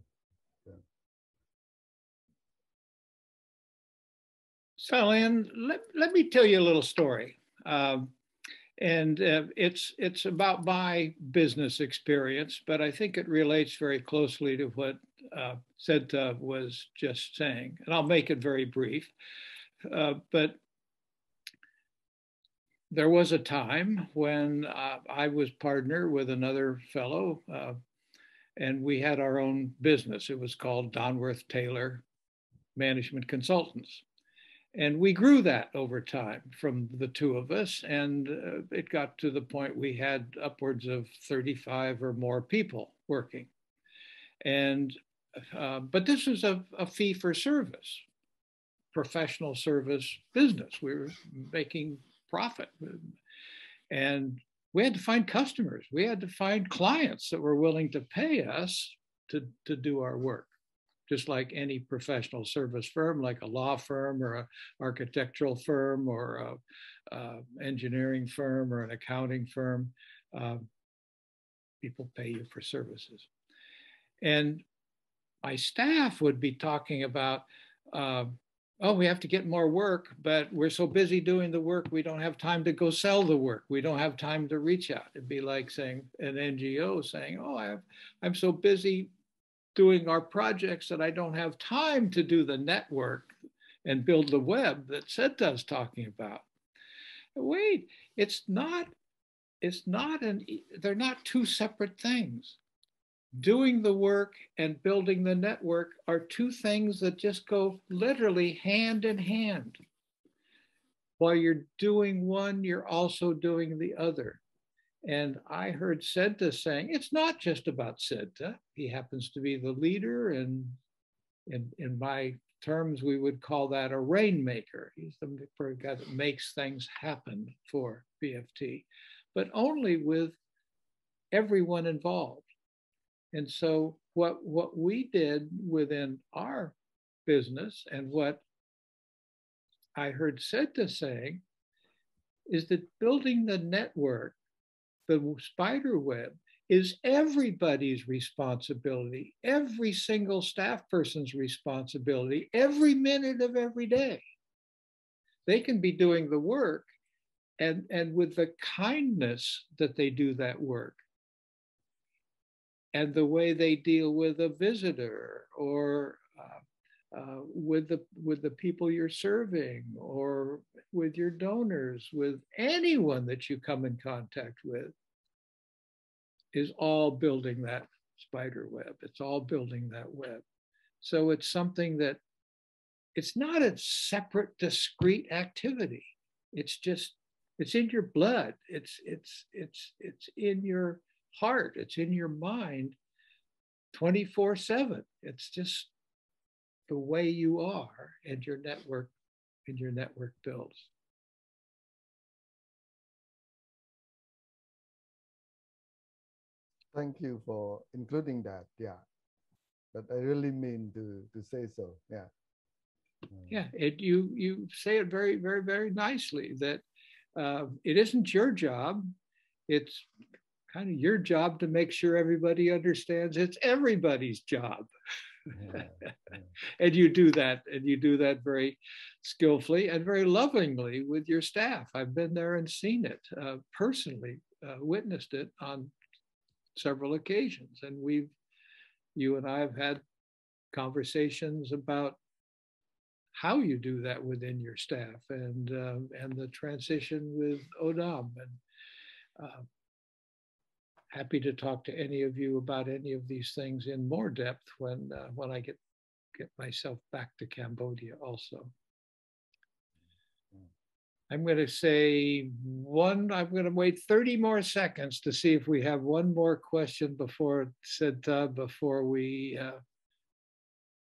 Salin, let me tell you a little story. And it's about my business experience, but I think it relates very closely to what Sedtha was just saying. And I'll make it very brief. But there was a time when I was partner with another fellow, and we had our own business. It was called Donworth Taylor Management Consultants. And we grew that over time from the two of us. And it got to the point we had upwards of 35 or more people working. And, but this was a fee for service, professional service business. We were making profit. And we had to find customers. We had to find clients that were willing to pay us to do our work. Just like any professional service firm, like a law firm or an architectural firm or an engineering firm or an accounting firm, people pay you for services. And my staff would be talking about, oh, we have to get more work, but we're so busy doing the work, we don't have time to go sell the work. We don't have time to reach out. It'd be like saying an NGO saying, oh, I'm so busy doing our projects that I don't have time to do the network and build the web that Sedtha is talking about. Wait, they're not two separate things. Doing the work and building the network are two things that just go literally hand in hand. While you're doing one, you're also doing the other. And I heard Sedtha saying, it's not just about Sedtha. He happens to be the leader, and in my terms, we would call that a rainmaker. He's the guy that makes things happen for BFT, but only with everyone involved. And so what we did within our business, and what I heard Sedtha saying, is that building the network, the spider web, is everybody's responsibility, every single staff person's responsibility, every minute of every day. They can be doing the work, and with the kindness that they do that work, and the way they deal with a visitor, or with the people you're serving, or with your donors, with anyone that you come in contact with, is all building that spider web. It's all building that web. So it's something that, it's not a separate, discrete activity. It's in your blood. It's in your heart. It's in your mind 24/7. It's just the way you are, and your network builds. Thank you for including that. Yeah, but I really mean to say so. Yeah. Yeah, you say it very, very, very nicely, that it isn't your job. It's kind of your job to make sure everybody understands it's everybody's job. And you do that very skillfully and very lovingly with your staff. I've been there and seen it personally, witnessed it on several occasions, and you and I have had conversations about how you do that within your staff, and the transition with Odam. And happy to talk to any of you about any of these things in more depth when I get myself back to Cambodia also. I'm going to say I'm going to wait 30 more seconds to see if we have one more question before Sedtha, before we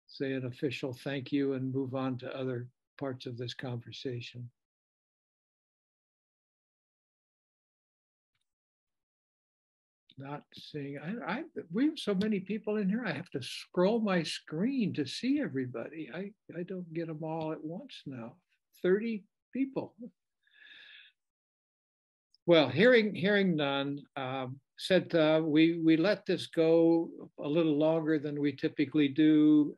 say an official thank you and move on to other parts of this conversation. Not seeing, we have so many people in here, I have to scroll my screen to see everybody. I don't get them all at once now. 30 people. Well, hearing none, said we let this go a little longer than we typically do,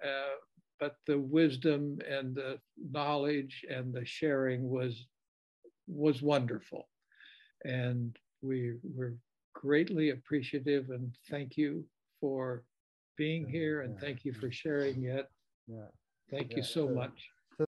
but the wisdom and the knowledge and the sharing was wonderful. And we're greatly appreciative and thank you for being here and thank you for sharing it. Yeah. Thank you so much.